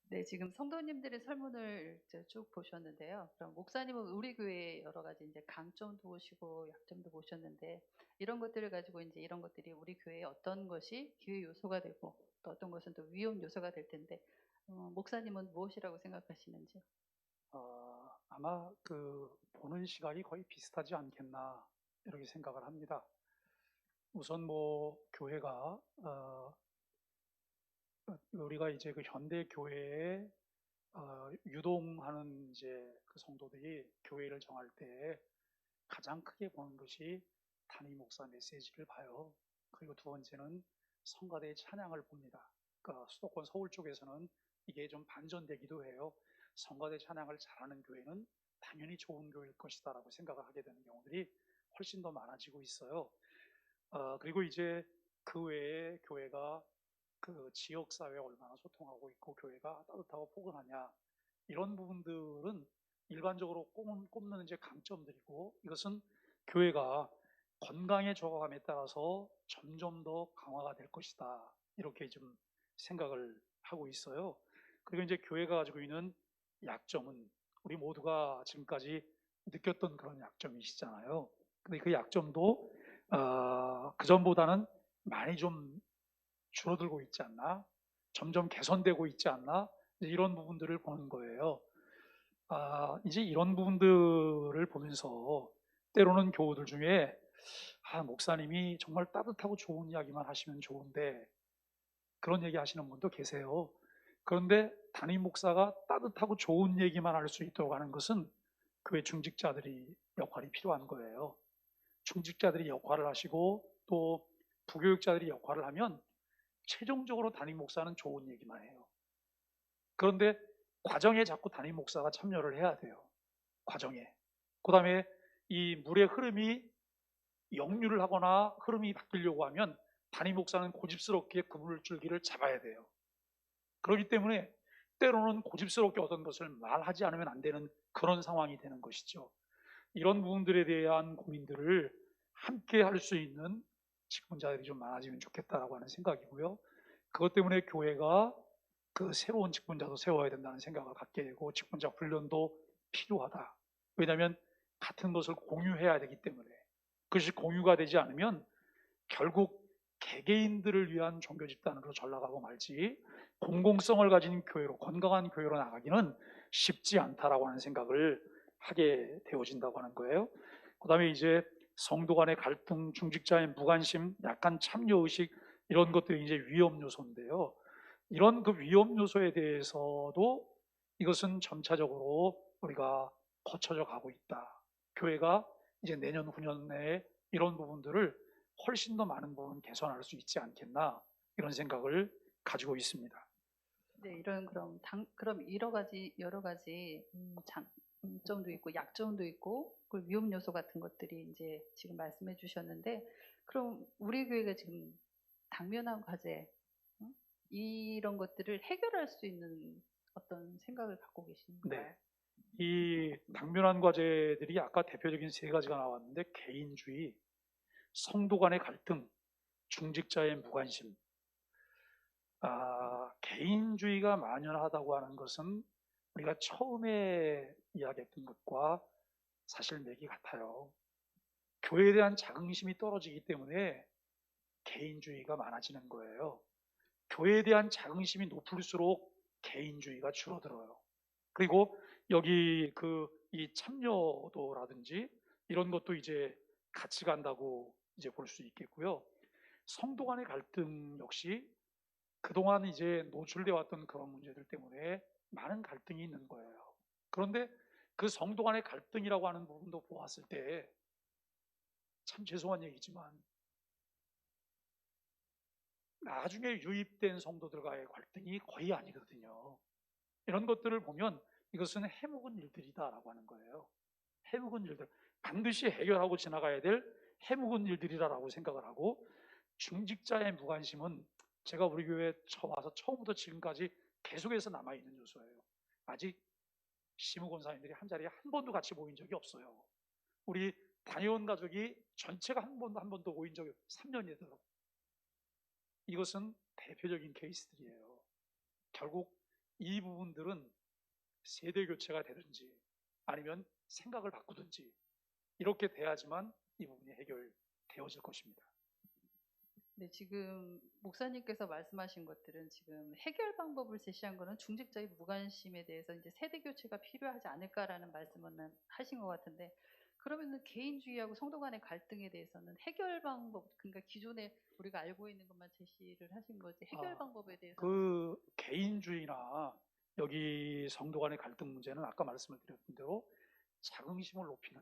S1: 네, 지금 성도님들의 설문을 이제 쭉 보셨는데요. 그럼 목사님은 우리 교회의 여러 가지 이제 강점도 보시고 약점도 보셨는데 이런 것들을 가지고 이제 이런 것들이 우리 교회에 어떤 것이 기회 요소가 되고 또 어떤 것은 또 위험 요소가 될 텐데 목사님은 무엇이라고 생각하시는지요?
S3: 아마 그 보는 시각이 거의 비슷하지 않겠나 이렇게 생각을 합니다. 우선 뭐 교회가 우리가 이제 그 현대 교회에 유동하는 이제 그 성도들이 교회를 정할 때 가장 크게 보는 것이 담임 목사 메시지를 봐요. 그리고 두 번째는 성가대의 찬양을 봅니다. 그러니까 수도권 서울 쪽에서는 이게 좀 반전되기도 해요. 성가대 찬양을 잘하는 교회는 당연히 좋은 교회일 것이다라고 생각을 하게 되는 경우들이 훨씬 더 많아지고 있어요. 그리고 이제 그 외에 교회가 그 지역사회에 얼마나 소통하고 있고 교회가 따뜻하고 포근하냐 이런 부분들은 일반적으로 꼽는 이제 강점들이고 이것은 교회가 건강에 적어감에 따라서 점점 더 강화가 될 것이다 이렇게 좀 생각을 하고 있어요. 그리고 이제 교회가 가지고 있는 약점은 우리 모두가 지금까지 느꼈던 그런 약점이시잖아요. 근데 그 약점도 그 전보다는 많이 좀 줄어들고 있지 않나? 점점 개선되고 있지 않나? 이런 부분들을 보는 거예요. 이제 이런 부분들을 보면서 때로는 교우들 중에 목사님이 정말 따뜻하고 좋은 이야기만 하시면 좋은데 그런 얘기 하시는 분도 계세요. 그런데 담임 목사가 따뜻하고 좋은 얘기만 할 수 있도록 하는 것은 교회 중직자들이 역할이 필요한 거예요. 중직자들이 역할을 하시고 또 부교육자들이 역할을 하면 최종적으로 담임 목사는 좋은 얘기만 해요. 그런데 과정에 자꾸 담임 목사가 참여를 해야 돼요. 과정에. 그 다음에 이 물의 흐름이 역류를 하거나 흐름이 바뀌려고 하면 담임 목사는 고집스럽게 그 물줄기를 잡아야 돼요. 그렇기 때문에 때로는 고집스럽게 어떤 것을 말하지 않으면 안 되는 그런 상황이 되는 것이죠. 이런 부분들에 대한 고민들을 함께 할 수 있는 직분자들이 좀 많아지면 좋겠다라고 하는 생각이고요. 그것 때문에 교회가 그 새로운 직분자도 세워야 된다는 생각을 갖게 되고 직분자 훈련도 필요하다. 왜냐하면 같은 것을 공유해야 되기 때문에 그것이 공유가 되지 않으면 결국 개개인들을 위한 종교 집단으로 전락하고 말지 공공성을 가진 교회로 건강한 교회로 나가기는 쉽지 않다라고 하는 생각을 하게 되어진다고 하는 거예요. 그 다음에 이제 성도 간의 갈등, 중직자의 무관심, 약한 참여의식 이런 것들이 이제 위험 요소인데요. 이런 그 위험 요소에 대해서도 이것은 점차적으로 우리가 거쳐져 가고 있다. 교회가 이제 내년 후년 내에 이런 부분들을 훨씬 더 많은 부분 개선할 수 있지 않겠나 이런 생각을 가지고 있습니다.
S1: 네, 이런 그럼 여러 가지 장점도 있고 약점도 있고 그 위험 요소 같은 것들이 이제 지금 말씀해 주셨는데 그럼 우리 교회가 지금 당면한 과제 이런 것들을 해결할 수 있는 어떤 생각을 갖고 계신가요?
S3: 네. 이 당면한 과제들이 아까 대표적인 세 가지가 나왔는데 개인주의, 성도 간의 갈등, 중직자의 무관심. 개인주의가 만연하다고 하는 것은 우리가 처음에 이야기했던 것과 사실 맥이 같아요. 교회에 대한 자긍심이 떨어지기 때문에 개인주의가 많아지는 거예요. 교회에 대한 자긍심이 높을수록 개인주의가 줄어들어요. 그리고 여기 이 참여도라든지 이런 것도 이제 같이 간다고 이제 볼 수 있겠고요. 성도 간의 갈등 역시 그동안 이제 노출되어 왔던 그런 문제들 때문에 많은 갈등이 있는 거예요. 그런데 그 성도 간의 갈등이라고 하는 부분도 보았을 때 참 죄송한 얘기지만 나중에 유입된 성도들과의 갈등이 거의 아니거든요. 이런 것들을 보면 이것은 해묵은 일들이다라고 하는 거예요. 해묵은 일들. 반드시 해결하고 지나가야 될 해묵은 일들이라고 생각을 하고 중직자의 무관심은 제가 우리 교회에 와서 처음부터 지금까지 계속해서 남아있는 요소예요. 아직 시무 권사님들이 한 자리에 한 번도 같이 모인 적이 없어요. 우리 다녀온 가족이 전체가 한 번도 모인 적이 3년이 되도록. 이것은 대표적인 케이스들이에요. 결국 이 부분들은 세대 교체가 되든지 아니면 생각을 바꾸든지 이렇게 돼야지만 이 부분이 해결되어질 것입니다.
S1: 네, 지금 목사님께서 말씀하신 것들은 지금 해결 방법을 제시한 거는 중직자의 무관심에 대해서 이제 세대 교체가 필요하지 않을까라는 말씀은 하신 것 같은데, 그러면은 개인주의하고 성도 간의 갈등에 대해서는 해결 방법, 그러니까 기존에 우리가 알고 있는 것만 제시를 하신 거지 해결 방법에 대해서는
S3: 그 개인주의나 여기 성도 간의 갈등 문제는 아까 말씀을 드렸던 대로 자긍심을 높이는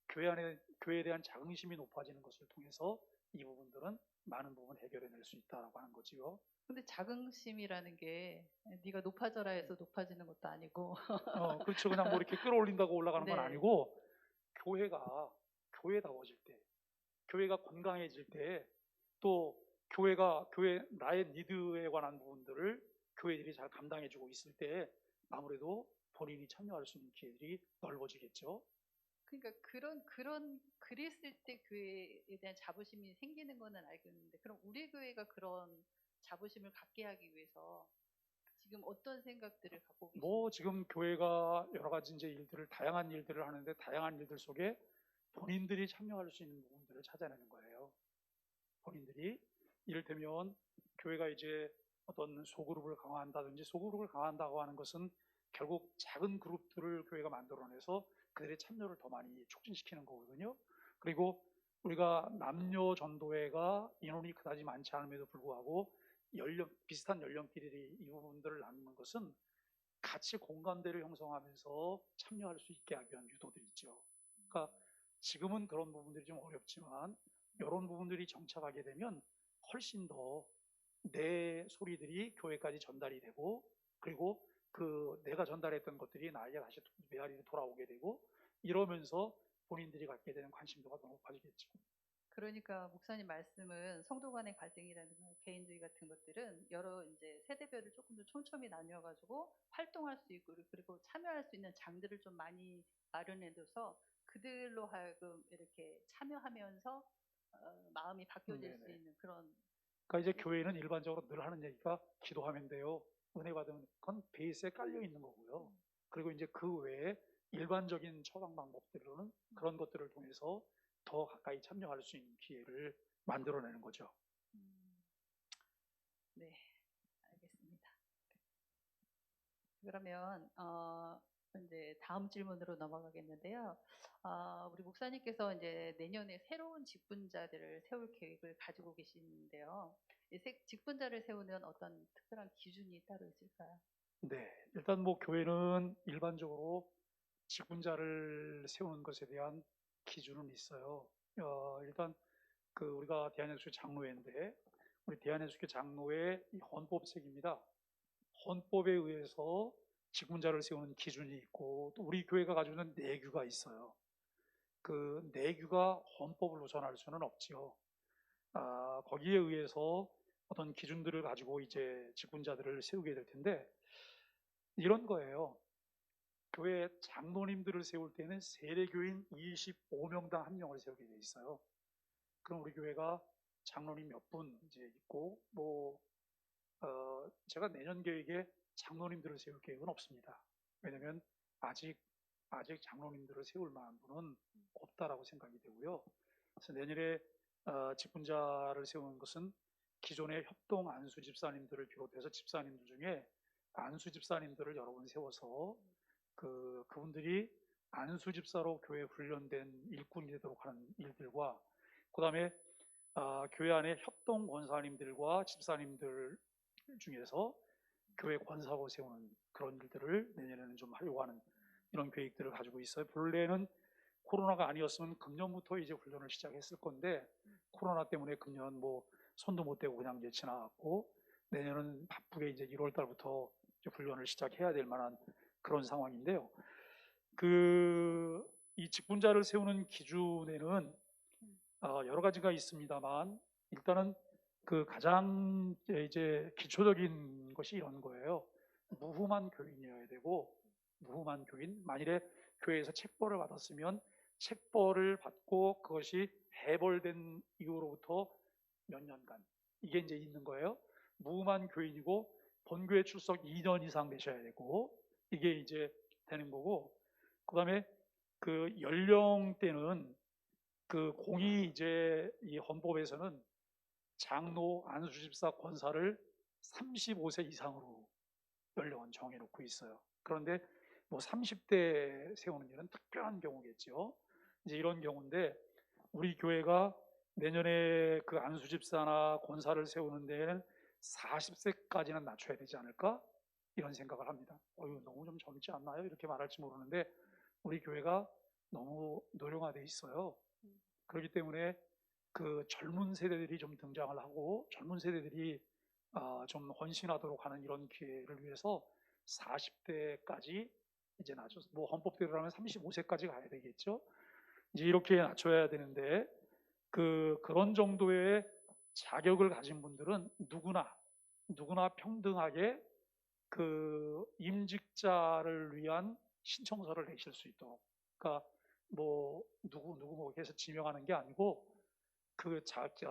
S3: 교회에 대한 자긍심이 높아지는 것을 통해서 이 부분들은 많은 부분 해결해낼 수 있다라고 하는 거지요.
S1: 근데 자긍심이라는 게 네가 높아져라 해서 높아지는 것도 아니고
S3: 그렇죠. 그냥 뭐 이렇게 끌어올린다고 올라가는 건
S1: 네.
S3: 아니고 교회가 교회다워질 때, 교회가 건강해질 때, 또 교회 나의 니드에 관한 부분들을 교회들이 잘 감당해주고 있을 때 아무래도 본인이 참여할 수 있는 기회들이 넓어지겠죠.
S1: 그러니까 그랬을 때 교회에 대한 자부심이 생기는 거는 알겠는데, 그럼 우리 교회가 그런 자부심을 갖게 하기 위해서 지금 어떤 생각들을 갖고 계신가요?
S3: 지금 교회가 여러 가지 이제 다양한 일들을 하는데 다양한 일들 속에 본인들이 참여할 수 있는 부분들을 찾아내는 거예요. 본인들이 이를테면 교회가 이제 어떤 소그룹을 강화한다든지, 소그룹을 강화한다고 하는 것은 결국 작은 그룹들을 교회가 만들어내서 그들의 참여를 더 많이 촉진시키는 거거든요. 그리고 우리가 남녀 전도회가 인원이 그다지 많지 않음에도 불구하고 비슷한 연령끼리 이 부분들을 나누는 것은 같이 공감대를 형성하면서 참여할 수 있게 하기 위한 유도들이 있죠. 그러니까 지금은 그런 부분들이 좀 어렵지만 이런 부분들이 정착하게 되면 훨씬 더 내 소리들이 교회까지 전달이 되고, 그리고 내가 전달했던 것들이 나에게 다시 메아리로 돌아오게 되고, 이러면서 본인들이 갖게 되는 관심도가 더 높아지겠죠.
S1: 그러니까 목사님 말씀은 성도 간의 갈등이라는 개인주의 같은 것들은 여러 이제 세대별을 조금 더 촘촘히 나뉘어가지고 활동할 수 있고, 그리고 참여할 수 있는 장들을 좀 많이 마련해둬서 그들로 하여금 이렇게 참여하면서 마음이 바뀌어질 수
S3: 네네.
S1: 있는 그런.
S3: 그러니까 이제 교회는 일반적으로 늘 하는 얘기가 기도하면 돼요. 은혜 받으면 그건 베이스에 깔려 있는 거고요. 그리고 이제 그 외에 일반적인 처방 방법들로는 그런 것들을 통해서 더 가까이 참여할 수 있는 기회를 만들어내는 거죠.
S1: 네, 알겠습니다. 그러면 이제 다음 질문으로 넘어가겠는데요. 우리 목사님께서 이제 내년에 새로운 직분자들을 세울 계획을 가지고 계시는데요. 이 직분자를 세우는 어떤 특별한 기준이 따로 있을까요?
S3: 네, 일단 뭐 교회는 일반적으로 직분자를 세우는 것에 대한 기준은 있어요. 일단 우리가 대한예수교 장로회인데 우리 대한예수교 장로회 이 헌법책입니다. 헌법에 의해서 직분자를 세우는 기준이 있고 또 우리 교회가 가지고 있는 내규가 있어요. 그 내규가 헌법을 우선할 수는 없지요. 거기에 의해서 어떤 기준들을 가지고 이제 직분자들을 세우게 될 텐데 이런 거예요. 교회 장로님들을 세울 때는 세례교인 25명당 1명을 세우게 돼 있어요. 그럼 우리 교회가 장로님 몇 분 이제 있고 제가 내년 계획에 장로님들을 세울 계획은 없습니다. 왜냐하면 아직 장로님들을 세울 만한 분은 없다라고 생각이 되고요. 그래서 내년에 직분자를 세우는 것은 기존의 협동 안수 집사님들을 비롯해서 집사님들 중에 안수 집사님들을 여러 번 세워서 그분들이 안수 집사로 교회 훈련된 일꾼이 되도록 하는 일들과, 그다음에 교회 안에 협동 권사님들과 집사님들 중에서 교회 권사로 세우는 그런 일들을 내년에는 좀 하려고 하는 이런 계획들을 가지고 있어요. 본래는 코로나가 아니었으면 금년부터 이제 훈련을 시작했을 건데, 코로나 때문에 금년 뭐 손도 못 대고 그냥 이제 지나갔고, 내년은 바쁘게 이제 1월 달부터 이제 훈련을 시작해야 될 만한 그런 상황인데요. 이 직분자를 세우는 기준에는 여러 가지가 있습니다만, 일단은 가장 이제 기초적인 것이 이런 거예요. 무후만 교인이어야 되고, 무후만 교인, 만일에 교회에서 책벌을 받았으면 책벌을 받고 그것이 해벌된 이후로부터 몇 년간, 이게 이제 있는 거예요. 무후만 교인이고 본교회 출석 2년 이상 되셔야 되고, 이게 이제 되는 거고, 그다음에 연령대는 공이 이제 이 헌법에서는 장로, 안수집사, 권사를 35세 이상으로 연령은 정해놓고 있어요. 그런데 뭐 30대 세우는 일은 특별한 경우겠죠. 이제 이런 경우인데, 우리 교회가 내년에 안수집사나 권사를 세우는 데에는 40세까지는 낮춰야 되지 않을까? 이런 생각을 합니다. 너무 좀 젊지 않나요? 이렇게 말할지 모르는데, 우리 교회가 너무 노령화돼 있어요. 그렇기 때문에 젊은 세대들이 좀 등장을 하고, 젊은 세대들이 좀 헌신하도록 하는 이런 기회를 위해서 40대까지 이제 낮춰서, 뭐 헌법대로라면 35세까지 가야 되겠죠. 이제 이렇게 낮춰야 되는데, 그런 정도의 자격을 가진 분들은 누구나 평등하게 임직자를 위한 신청서를 내실 수 있도록, 그러니까 뭐 누구 해서 지명하는 게 아니고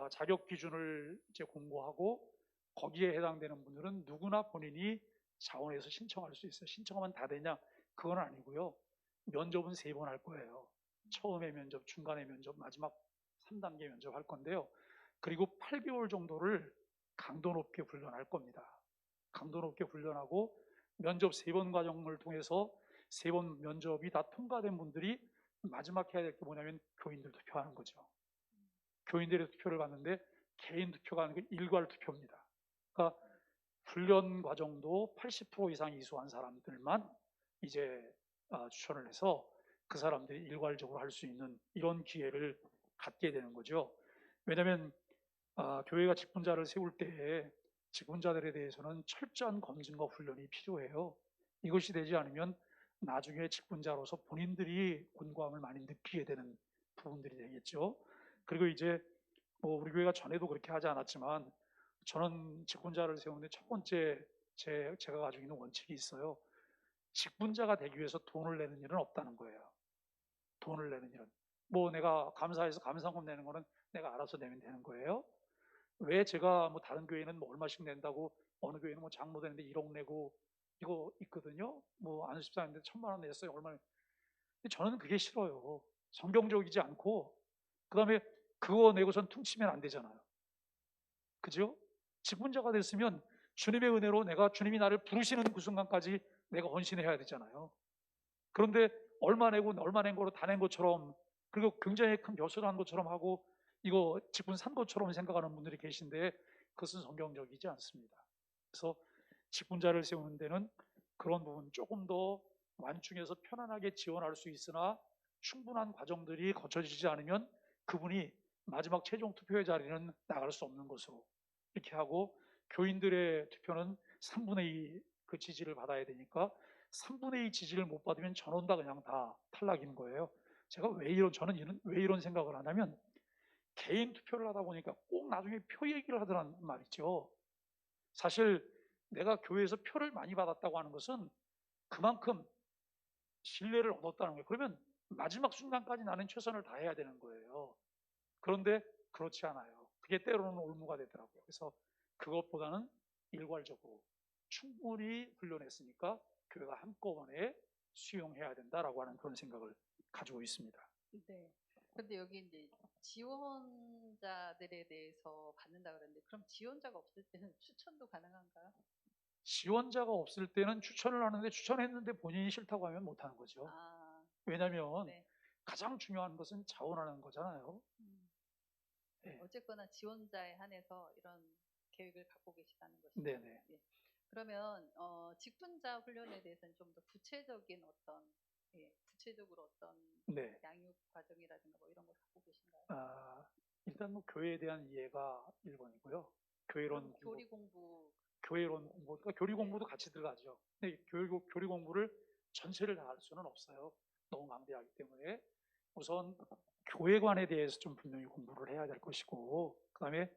S3: 자격 기준을 이제 공고하고, 거기에 해당되는 분들은 누구나 본인이 자원해서 신청할 수 있어요. 신청하면 다 되냐? 그건 아니고요. 면접은 3번 할 거예요. 처음에 면접, 중간에 면접, 마지막 3단계 면접 할 건데요. 그리고 8개월 정도를 강도 높게 훈련할 겁니다. 강도 높게 훈련하고, 면접 3번 과정을 통해서 3번 면접이 다 통과된 분들이 마지막 해야 될 게 뭐냐면 교인들 투표하는 거죠. 교인들의 투표를 받는데, 개인 투표가 아니고 일괄 투표입니다. 그러니까 훈련 과정도 80% 이상 이수한 사람들만 이제 추천을 해서 그 사람들이 일괄적으로 할 수 있는 이런 기회를 갖게 되는 거죠. 왜냐하면 교회가 직분자를 세울 때에 직분자들에 대해서는 철저한 검증과 훈련이 필요해요. 이것이 되지 않으면 나중에 직분자로서 본인들이 곤고함을 많이 느끼게 되는 부분들이 되겠죠. 그리고 이제 뭐 우리 교회가 전에도 그렇게 하지 않았지만, 저는 직분자를 세우는데 첫 번째 제가 가지고 있는 원칙이 있어요. 직분자가 되기 위해서 돈을 내는 일은 없다는 거예요. 돈을 내는 일은, 뭐 내가 감사해서 감사금 내는 거는 내가 알아서 내면 되는 거예요. 왜 제가 뭐 다른 교회는 뭐 얼마씩 낸다고, 어느 교회는 뭐 장로 되는데 1억 내고 이거 있거든요. 뭐 안수집사인데 1,000만 원 냈어요. 얼마? 근데 저는 그게 싫어요. 성경적이지 않고, 그다음에 그거 내고선 퉁치면 안 되잖아요. 그죠? 직분자가 됐으면 주님의 은혜로 내가 주님이 나를 부르시는 그 순간까지 내가 헌신해야 되잖아요. 그런데 얼마 내고 얼마 낸 거로 다 낸 것처럼, 그리고 굉장히 큰 벼슬을 한 것처럼 하고 이거 직분 산 것처럼 생각하는 분들이 계신데, 그것은 성경적이지 않습니다. 그래서 직분자를 세우는 데는 그런 부분 조금 더 완충해서 편안하게 지원할 수 있으나, 충분한 과정들이 거쳐지지 않으면 그분이 마지막 최종 투표의 자리는 나갈 수 없는 것으로 이렇게 하고, 교인들의 투표는 3분의 2 그 지지를 받아야 되니까 3분의 2 지지를 못 받으면 전원 다 그냥 다 탈락인 거예요. 저는 왜 이런 생각을 하냐면, 개인 투표를 하다 보니까 꼭 나중에 표 얘기를 하더란 말이죠. 사실 내가 교회에서 표를 많이 받았다고 하는 것은 그만큼 신뢰를 얻었다는 거예요. 그러면 마지막 순간까지 나는 최선을 다해야 되는 거예요. 그런데 그렇지 않아요. 그게 때로는 올무가 되더라고요. 그래서 그것보다는 일괄적으로 충분히 훈련했으니까 교회가 한꺼번에 수용해야 된다라고 하는 그런 생각을 가지고 있습니다.
S1: 네. 근데 여기 이제 지원자들에 대해서 받는다 그랬는데 그럼 지원자가 없을 때는 추천도 가능한가요?
S3: 지원자가 없을 때는 추천을 하는데 추천했는데 본인이 싫다고 하면 못하는 거죠.
S1: 아,
S3: 왜냐하면
S1: 네.
S3: 가장 중요한 것은 자원하는 거잖아요.
S1: 음.
S3: 네.
S1: 어쨌거나 지원자에 한해서 이런 계획을 갖고 계시다는 것이죠.
S3: 네네.
S1: 예. 그러면 직분자 훈련에 대해서는 좀 더 구체적인 구체적으로 어떤
S3: 네.
S1: 양육 과정이라든가 뭐 이런 걸 갖고 계신가요?
S3: 일단 뭐 교회에 대한 이해가 1번이고요.
S1: 그럼 교리 공부
S3: 교회론 공부, 그러니까 교리
S1: 네.
S3: 공부도 같이 들어가죠. 근데 교리 공부를 전체를 다 할 수는 없어요. 너무 방대하기 때문에 우선 교회관에 대해서 좀 분명히 공부를 해야 될 것이고, 그다음에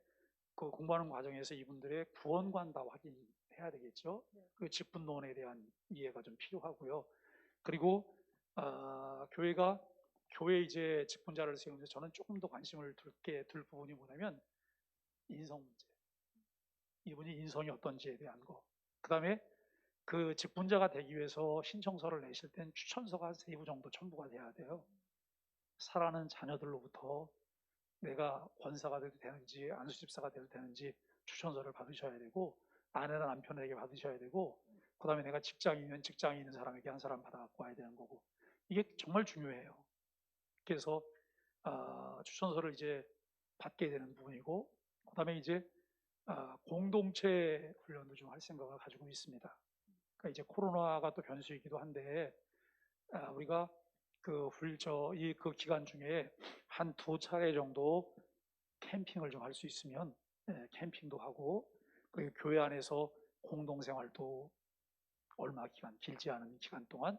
S3: 그 공부하는 과정에서 이분들의 구원관 다 확인해야 되겠죠.
S1: 네.
S3: 그 직분론에 대한 이해가 좀 필요하고요. 그리고 교회가 교회 이제 직분자를 세우면서 저는 조금 더 관심을 둘 부분이 뭐냐면 인성 문제. 이분이 인성이 어떤지에 대한 거. 그다음에 그 직분자가 되기 위해서 신청서를 내실 땐 추천서가 3부 정도 첨부가 돼야 돼요. 사랑하는 자녀들로부터 내가 권사가 돼도 되는지 안수집사가 돼도 되는지 추천서를 받으셔야 되고, 아내나 남편에게 받으셔야 되고, 그 다음에 내가 직장인이면 직장에 있는 사람에게 한 사람 받아갖고 와야 되는 거고, 이게 정말 중요해요. 그래서 추천서를 이제 받게 되는 부분이고, 그 다음에 이제 공동체 훈련도 좀 할 생각을 가지고 있습니다. 그러니까 이제 코로나가 또 변수이기도 한데, 우리가 그 기간 중에 한 2차례 정도 캠핑을 좀 할 수 있으면, 캠핑도 하고, 그리고 교회 안에서 공동생활도 얼마 기간, 길지 않은 기간 동안,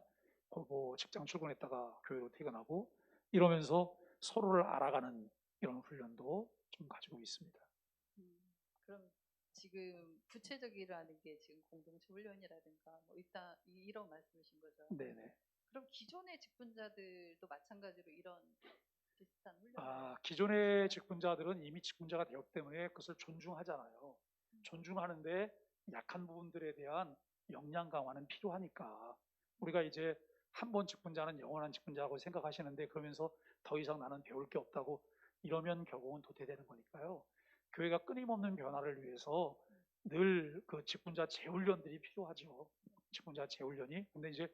S3: 뭐 직장 출근했다가 교회로 퇴근하고, 이러면서 서로를 알아가는 이런 훈련도 좀 가지고 있습니다.
S1: 그럼 지금 구체적이라는 게 지금 공동체 훈련이라든가 뭐 일단 이런 말씀이신 거죠.
S3: 네네.
S1: 그럼 기존의 직분자들도 마찬가지로 이런 비슷한 훈련을
S3: 기존의 직분자들은 이미 직분자가 되었기 때문에 그것을 존중하잖아요. 존중하는데 약한 부분들에 대한 역량 강화는 필요하니까 우리가 이제 한 번 직분자는 영원한 직분자라고 생각하시는데 그러면서 더 이상 나는 배울 게 없다고 이러면 결국은 도태되는 거니까요. 교회가 끊임없는 변화를 위해서 늘 그 직분자 재훈련들이 필요하죠. 직분자 재훈련이. 근데 이제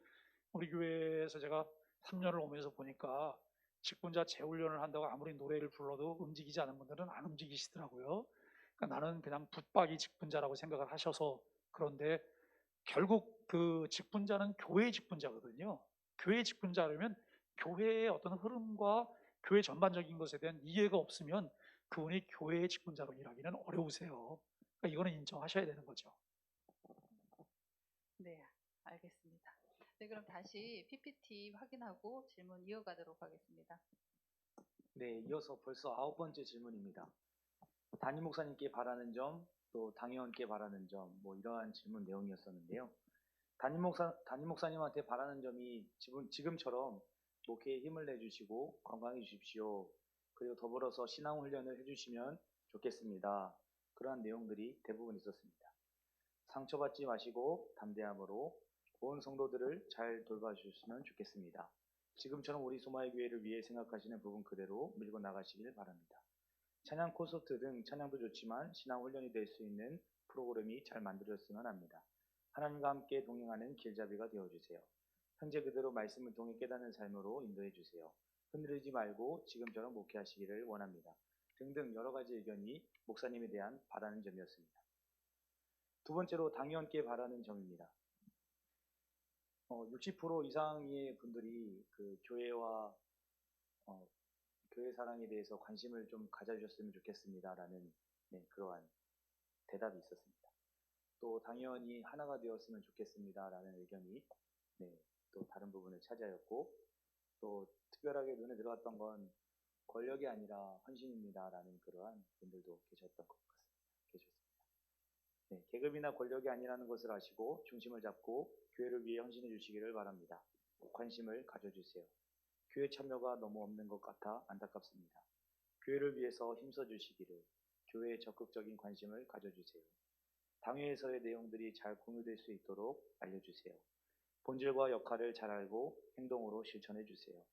S3: 우리 교회에서 제가 3년을 오면서 보니까 직분자 재훈련을 한다고 아무리 노래를 불러도 움직이지 않은 분들은 안 움직이시더라고요. 그러니까 나는 그냥 붙박이 직분자라고 생각을 하셔서 그런데 결국 그 직분자는 교회 직분자거든요. 교회 직분자라면 교회의 어떤 흐름과 교회 전반적인 것에 대한 이해가 없으면 그분이 교회의 직분자로 일하기는 어려우세요. 그러니까 이거는 인정하셔야 되는 거죠.
S1: 네, 알겠습니다. 네, 그럼 다시 PPT 확인하고 질문 이어가도록 하겠습니다.
S2: 네, 이어서 벌써 9번째 질문입니다. 담임 목사님께 바라는 점, 또 당회원께 바라는 점, 뭐 이러한 질문 내용이었었는데요. 담임 목사님한테 바라는 점이 지금처럼 목회에 힘을 내주시고 건강해 주십시오. 그리고 더불어서 신앙 훈련을 해주시면 좋겠습니다. 그러한 내용들이 대부분 있었습니다. 상처받지 마시고 담대함으로 온 성도들을 잘 돌봐주셨으면 좋겠습니다. 지금처럼 우리 소마의 교회를 위해 생각하시는 부분 그대로 밀고 나가시길 바랍니다. 찬양 콘서트 등 찬양도 좋지만 신앙 훈련이 될 수 있는 프로그램이 잘 만들어졌으면 합니다. 하나님과 함께 동행하는 길잡이가 되어주세요. 현재 그대로 말씀을 통해 깨닫는 삶으로 인도해 주세요. 흔들리지 말고 지금처럼 목회하시기를 원합니다. 등등 여러 가지 의견이 목사님에 대한 바라는 점이었습니다. 두 번째로 당회원께 바라는 점입니다. 60% 이상의 분들이 그 교회와 교회 사랑에 대해서 관심을 좀 가져주셨으면 좋겠습니다라는 그러한 대답이 있었습니다. 또 당연히 하나가 되었으면 좋겠습니다라는 의견이 또 다른 부분을 차지하였고 또 특별하게 눈에 들어왔던 건 권력이 아니라 헌신입니다라는 그러한 분들도 계셨던 것 같습니다. 계급이나 권력이 아니라는 것을 아시고 중심을 잡고 교회를 위해 헌신해 주시기를 바랍니다. 관심을 가져주세요. 교회 참여가 너무 없는 것 같아 안타깝습니다. 교회를 위해서 힘써 주시기를 교회에 적극적인 관심을 가져주세요. 당회에서의 내용들이 잘 공유될 수 있도록 알려주세요. 본질과 역할을 잘 알고 행동으로 실천해 주세요.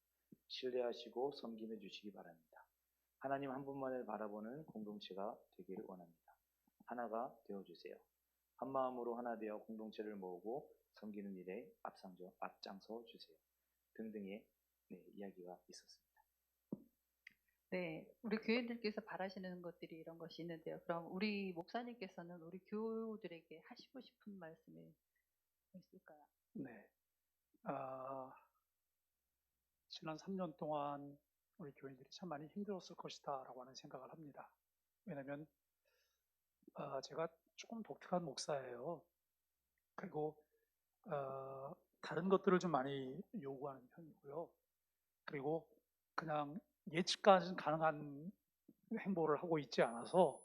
S2: 신뢰하시고 섬김해 주시기 바랍니다. 하나님 한 분만을 바라보는 공동체가 되기를 원합니다. 하나가 되어주세요. 한 마음으로 하나 되어 공동체를 모으고 섬기는 일에 앞장서 주세요. 등등의 이야기가 있었습니다.
S1: 네, 우리 교인들께서 바라시는 것들이 이런 것이 있는데요. 그럼 우리 목사님께서는 우리 교우들에게 하시고 싶은 말씀이 있을까요?
S3: 네. 지난 3년 동안 우리 교인들이 참 많이 힘들었을 것이다라고 하는 생각을 합니다. 왜냐하면 제가 조금 독특한 목사예요. 그리고 다른 것들을 좀 많이 요구하는 편이고요. 그리고 그냥 예측까지 가능한 행보를 하고 있지 않아서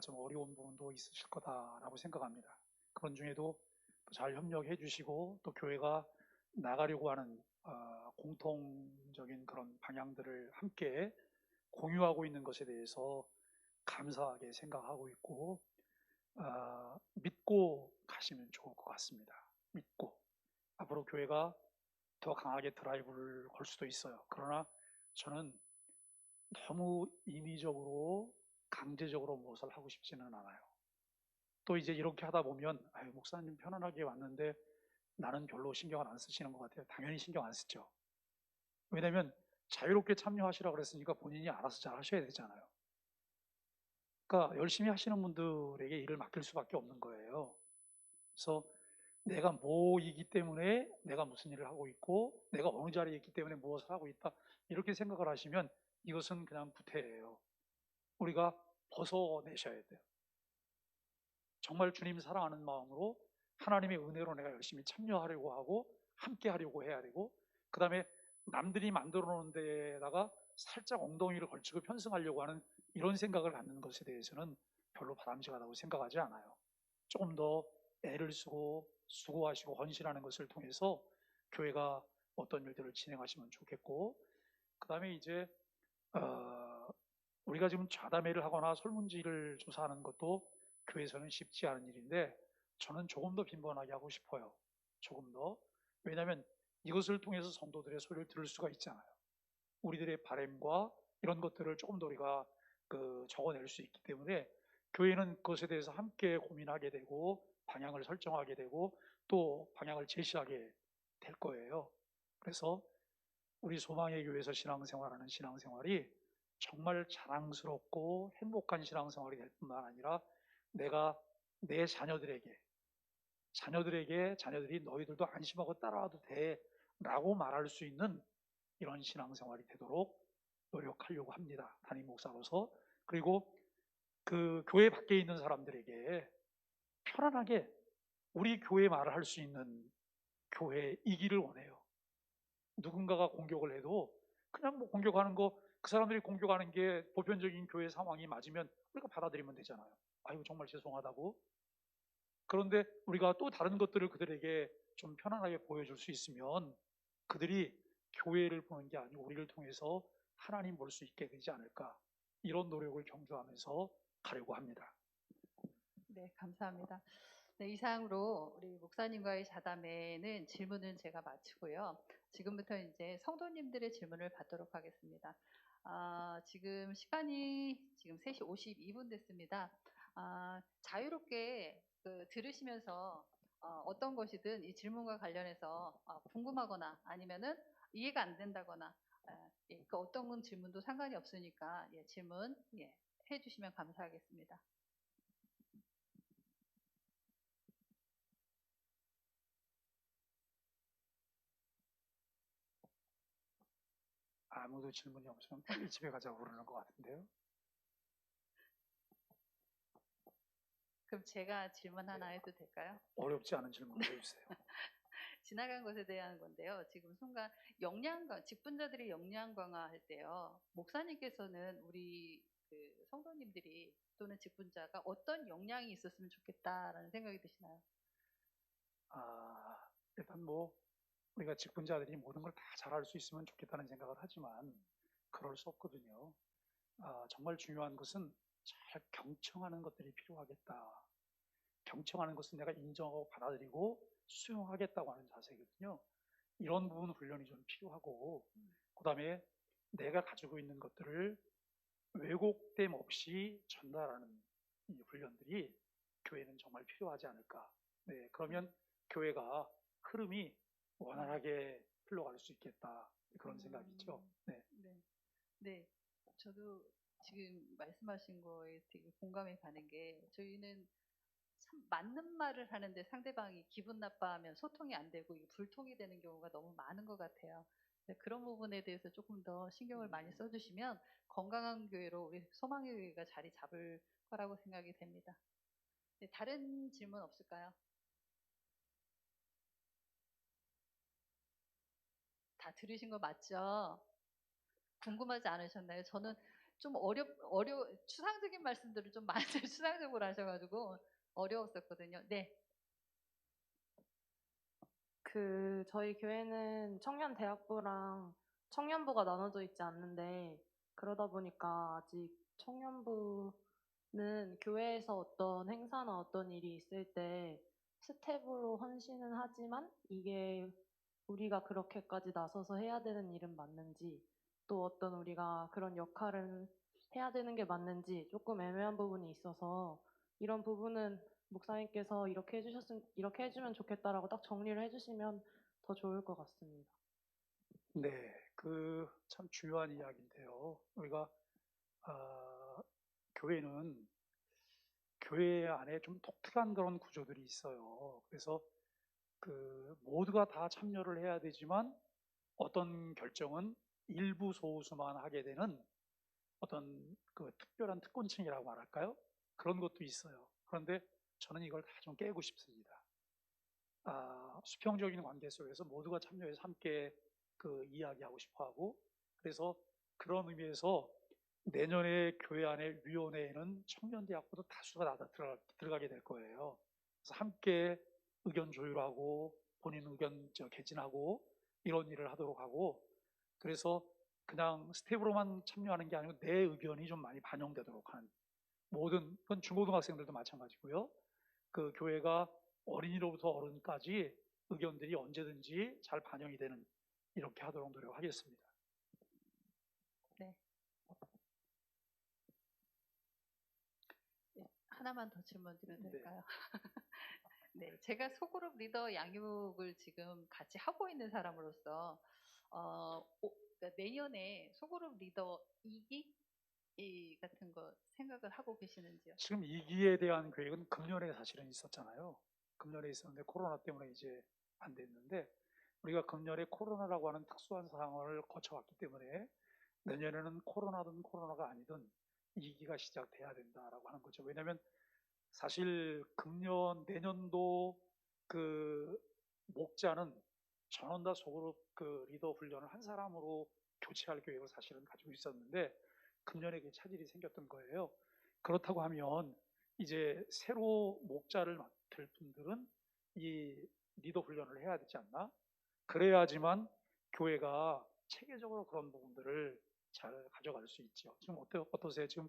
S3: 좀 어려운 부분도 있으실 거다라고 생각합니다. 그런 중에도 잘 협력해 주시고 또 교회가 나가려고 하는 공통적인 그런 방향들을 함께 공유하고 있는 것에 대해서 감사하게 생각하고 있고 믿고 가시면 좋을 것 같습니다. 믿고 앞으로 교회가 더 강하게 드라이브를 걸 수도 있어요. 그러나 저는 너무 인위적으로 강제적으로 무엇을 하고 싶지는 않아요. 또 이제 이렇게 하다 보면 아유, 목사님 편안하게 왔는데 나는 별로 신경을 안 쓰시는 것 같아요. 당연히 신경 안 쓰죠. 왜냐하면 자유롭게 참여하시라 그랬으니까 본인이 알아서 잘 하셔야 되잖아요. 그러니까 열심히 하시는 분들에게 일을 맡길 수밖에 없는 거예요. 그래서 내가 뭐이기 때문에 내가 무슨 일을 하고 있고 내가 어느 자리에 있기 때문에 무엇을 하고 있다 이렇게 생각을 하시면 이것은 그냥 구태예요. 우리가 벗어내셔야 돼요. 정말 주님 사랑하는 마음으로 하나님의 은혜로 내가 열심히 참여하려고 하고 함께 하려고 해야 되고 그 다음에 남들이 만들어 놓은 데에다가 살짝 엉덩이를 걸치고 편승하려고 하는 이런 생각을 갖는 것에 대해서는 별로 바람직하다고 생각하지 않아요. 조금 더 애를 쓰고 수고하시고 헌신하는 것을 통해서 교회가 어떤 일들을 진행하시면 좋겠고 그 다음에 이제 우리가 지금 좌담회를 하거나 설문지를 조사하는 것도 교회에서는 쉽지 않은 일인데 저는 조금 더 빈번하게 하고 싶어요. 조금 더. 왜냐하면 이것을 통해서 성도들의 소리를 들을 수가 있잖아요. 우리들의 바램과 이런 것들을 조금 더 우리가 적어낼 수 있기 때문에 교회는 그것에 대해서 함께 고민하게 되고 방향을 설정하게 되고 또 방향을 제시하게 될 거예요. 그래서 우리 소망의 교회에서 신앙생활하는 신앙생활이 정말 자랑스럽고 행복한 신앙생활이 될 뿐만 아니라 내가 내 자녀들이 너희들도 안심하고 따라와도 돼 라고 말할 수 있는 이런 신앙생활이 되도록 노력하려고 합니다. 담임 목사로서. 그리고 그 교회 밖에 있는 사람들에게 편안하게 우리 교회 말을 할 수 있는 교회이기를 원해요. 누군가가 공격을 해도 그냥 뭐 공격하는 거, 그 사람들이 공격하는 게 보편적인 교회 상황이 맞으면 우리가 받아들이면 되잖아요. 아이고, 정말 죄송하다고. 그런데 우리가 또 다른 것들을 그들에게 좀 편안하게 보여줄 수 있으면 그들이 교회를 보는 게 아니고 우리를 통해서 하나님 볼 수 있게 되지 않을까. 이런 노력을 경주하면서 가려고 합니다.
S1: 네, 감사합니다. 네, 이상으로 우리 목사님과의 자담회는 질문은 제가 마치고요. 지금부터 이제 성도님들의 질문을 받도록 하겠습니다. 지금 시간이 지금 3시 52분 됐습니다. 자유롭게 들으시면서 어떤 것이든 이 질문과 관련해서 궁금하거나 아니면은 이해가 안 된다거나 그 어떤 질문도 상관이 없으니까 질문 해주시면 감사하겠습니다.
S3: 아무도 질문이 없으면 빨리 집에 가자고 그러는 것 같은데요.
S1: 그럼 제가 질문 하나 해도 될까요?
S3: 어렵지 않은 질문을 해주세요.
S1: 지나간 것에 대한 건데요. 지금 순간 직분자들이 역량 강화할 때요. 목사님께서는 우리 성도님들이 또는 직분자가 어떤 역량이 있었으면 좋겠다라는 생각이 드시나요?
S3: 일단 뭐 우리가 직분자들이 모든 걸 다 잘할 수 있으면 좋겠다는 생각을 하지만 그럴 수 없거든요. 정말 중요한 것은 잘 경청하는 것들이 필요하겠다. 경청하는 것은 내가 인정하고 받아들이고 수용하겠다고 하는 자세거든요. 이런 부분 훈련이 좀 필요하고, 그 다음에 내가 가지고 있는 것들을 왜곡됨 없이 전달하는 이 훈련들이 교회는 정말 필요하지 않을까. 네, 그러면 교회가 흐름이 원활하게 흘러갈 수 있겠다. 그런 생각이죠. 네.
S1: 네. 네. 저도 지금 말씀하신 거에 되게 공감이 가는 게 저희는 참 맞는 말을 하는데 상대방이 기분 나빠하면 소통이 안 되고 이게 불통이 되는 경우가 너무 많은 것 같아요. 네, 그런 부분에 대해서 조금 더 신경을 많이 써주시면 건강한 교회로 우리 소망의 교회가 자리 잡을 거라고 생각이 됩니다. 네, 다른 질문 없을까요? 다 들으신 거 맞죠? 궁금하지 않으셨나요? 저는 좀 추상적인 말씀들을 좀 많이 추상적으로 하셔가지고 어려웠었거든요. 네.
S4: 저희 교회는 청년대학부랑 청년부가 나눠져 있지 않는데, 그러다 보니까 아직 청년부는 교회에서 어떤 행사나 어떤 일이 있을 때 스텝으로 헌신은 하지만 이게 우리가 그렇게까지 나서서 해야 되는 일은 맞는지, 또 어떤 우리가 그런 역할을 해야 되는 게 맞는지 조금 애매한 부분이 있어서, 이런 부분은 목사님께서 이렇게 해주면 좋겠다라고 딱 정리를 해주시면 더 좋을 것 같습니다.
S3: 네, 그 참 중요한 이야기인데요. 우리가 교회는 교회 안에 좀 독특한 그런 구조들이 있어요. 그래서 그 모두가 다 참여를 해야 되지만 어떤 결정은 일부 소수만 하게 되는 어떤 그 특별한 특권층이라고 말할까요? 그런 것도 있어요. 그런데 저는 이걸 다 좀 깨고 싶습니다. 수평적인 관계 속에서 모두가 참여해서 함께 그 이야기하고 싶어 하고, 그래서 그런 의미에서 내년에 교회 안에 위원회에는 청년대학부도 다수가 들어가게 될 거예요. 그래서 함께 의견 조율하고 본인 의견 개진하고 이런 일을 하도록 하고, 그래서 그냥 스텝으로만 참여하는 게 아니고 내 의견이 좀 많이 반영되도록 하는, 모든 그건 중고등학생들도 마찬가지고요. 그 교회가 어린이로부터 어른까지 의견들이 언제든지 잘 반영이 되는, 이렇게 하도록 노력하겠습니다.
S1: 네. 네, 하나만 더 질문 드려도 될까요? 네, 제가 소그룹 리더 양육을 지금 같이 하고 있는 사람으로서 그러니까 내년에 소그룹 리더 2기 같은 거 생각을 하고 계시는지요?
S3: 지금 2기에 대한 계획은 금년에 사실은 있었잖아요. 금년에 있었는데 코로나 때문에 이제 안 됐는데, 우리가 금년에 코로나라고 하는 특수한 상황을 거쳐왔기 때문에 내년에는 코로나든 코로나가 아니든 2기가 시작돼야 된다라고 하는 거죠. 왜냐하면 사실 내년도 그 목자는 전원 다 소그룹 그 리더 훈련을 한 사람으로 교체할 계획을 사실은 가지고 있었는데 금년에 그 차질이 생겼던 거예요. 그렇다고 하면 이제 새로 목자를 맡을 분들은 이 리더 훈련을 해야 되지 않나? 그래야지만 교회가 체계적으로 그런 부분들을 잘 가져갈 수 있죠. 지금 어떠세요? 지금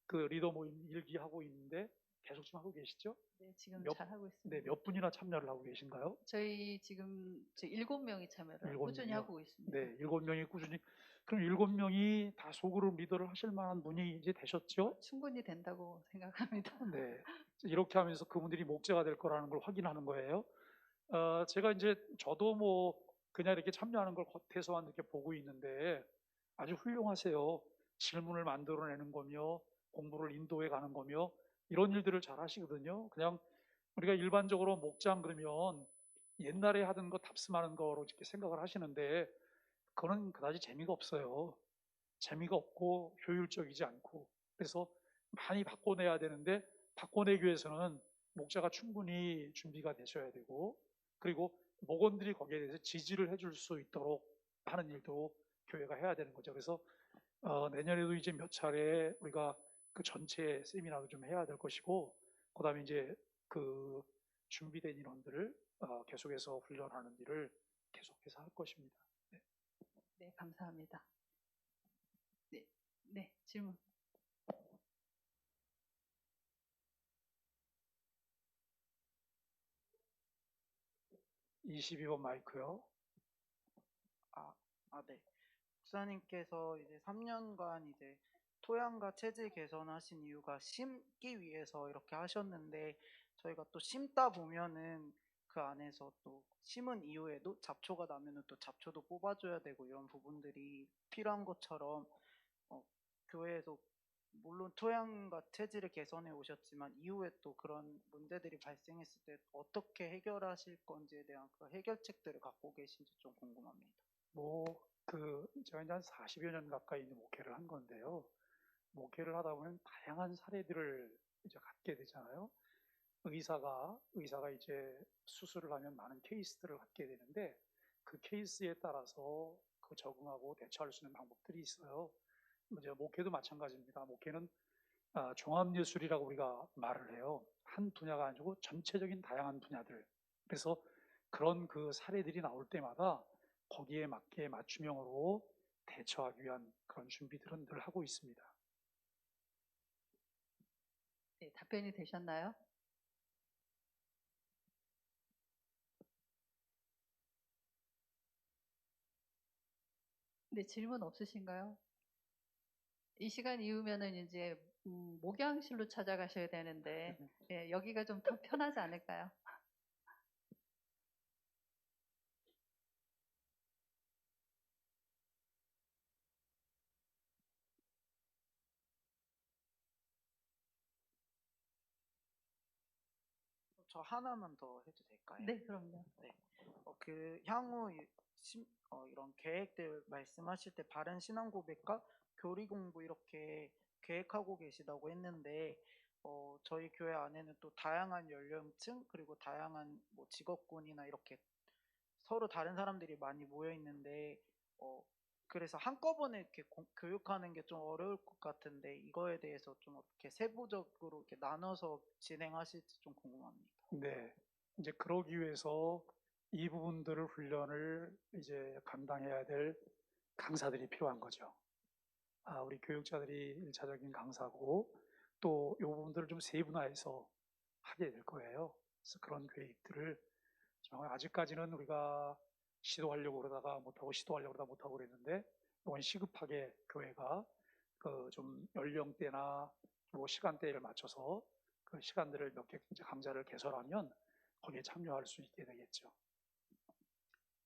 S3: 그 리더 모임 1기 하고 있는데 계속 지금 하고 계시죠?
S1: 네, 지금
S3: 몇-
S1: 잘 하고 있습니다.
S3: 네, 몇 분이나 참여를 하고 계신가요?
S1: 저희 지금 7명이 참여를
S3: 일곱
S1: 꾸준히
S3: 명이요?
S1: 하고 있습니다.
S3: 네, 7명이 꾸준히. 그럼 7명이 다 소그룹 리더를 하실 만한 분이 이제 되셨죠?
S1: 충분히 된다고 생각합니다.
S3: 네, 이렇게 하면서 그분들이 목재가 될 거라는 걸 확인하는 거예요. 제가 이제 저도 뭐 그냥 이렇게 참여하는 걸 겉에서만 이렇게 보고 있는데 아주 훌륭하세요. 질문을 만들어내는 거며 공부를 인도해 가는 거며 이런 일들을 잘 하시거든요. 그냥 우리가 일반적으로 목장 그러면 옛날에 하던 거 탑승하는 거로 이렇게 생각을 하시는데 그거는 그다지 재미가 없어요. 재미가 없고 효율적이지 않고, 그래서 많이 바꿔내야 되는데 바꿔내기 위해서는 목자가 충분히 준비가 되셔야 되고, 그리고 목원들이 거기에 대해서 지지를 해줄 수 있도록 하는 일도 교회가 해야 되는 거죠. 그래서 내년에도 이제 몇 차례 우리가 그 전체 세미나도 좀 해야 될 것이고, 그다음에 이제 그 준비된 인원들을 계속해서 훈련하는 일을 계속해서 할 것입니다. 네.
S1: 네, 감사합니다. 네, 네, 질문.
S3: 이 22번 마이크요.
S5: 네. 목사님께서 이제 3년간 이제 토양과 체질 개선하신 이유가 심기 위해서 이렇게 하셨는데 저희가 또 심다 보면은 그 안에서 또 심은 이후에도 잡초가 나면은 또 잡초도 뽑아줘야 되고 이런 부분들이 필요한 것처럼 교회에서 물론 토양과 체질을 개선해 오셨지만 이후에 또 그런 문제들이 발생했을 때 어떻게 해결하실 건지에 대한 그 해결책들을 갖고 계신지 좀 궁금합니다.
S3: 제가 이제 한 40여 년 가까이 이제 목회를 한 건데요. 목회를 하다 보면 다양한 사례들을 이제 갖게 되잖아요. 의사가 이제 수술을 하면 많은 케이스들을 갖게 되는데 그 케이스에 따라서 그 적응하고 대처할 수 있는 방법들이 있어요. 이제 목회도 마찬가지입니다. 목회는 종합예술이라고 우리가 말을 해요. 한 분야가 아니고 전체적인 다양한 분야들. 그래서 그런 그 사례들이 나올 때마다 거기에 맞게 맞춤형으로 대처하기 위한 그런 준비들은 늘 하고 있습니다.
S1: 네, 답변이 되셨나요? 네, 질문 없으신가요? 이 시간 이후면은 이제 목양실로 찾아가셔야 되는데 예, 여기가 좀 더 편하지 않을까요?
S5: 저 하나만 더 해도 될까요?
S1: 네, 그럼요.
S5: 그 향후 이런 계획들 말씀하실 때 바른 신앙 고백과 교리 공부 이렇게 계획하고 계시다고 했는데 저희 교회 안에는 또 다양한 연령층 그리고 다양한 뭐 직업군이나 이렇게 서로 다른 사람들이 많이 모여 있는데 그래서 한꺼번에 이렇게 교육하는 게 좀 어려울 것 같은데 이거에 대해서 좀 어떻게 세부적으로 이렇게 나눠서 진행하실지 좀 궁금합니다.
S3: 네. 이제 그러기 위해서 이 부분들을 훈련을 이제 감당해야 될 강사들이 필요한 거죠. 우리 교육자들이 1차적인 강사고 또 이 부분들을 좀 세분화해서 하게 될 거예요. 그래서 그런 계획들을 정말 아직까지는 우리가 시도하려고 그러다가 못하고 시도하려고 그러다 못하고 그랬는데 이번 시급하게 교회가 그 좀 연령대나 뭐 시간대를 맞춰서 그 시간들을 몇 개 이제 강좌를 개설하면 거기에 참여할 수 있게 되겠죠.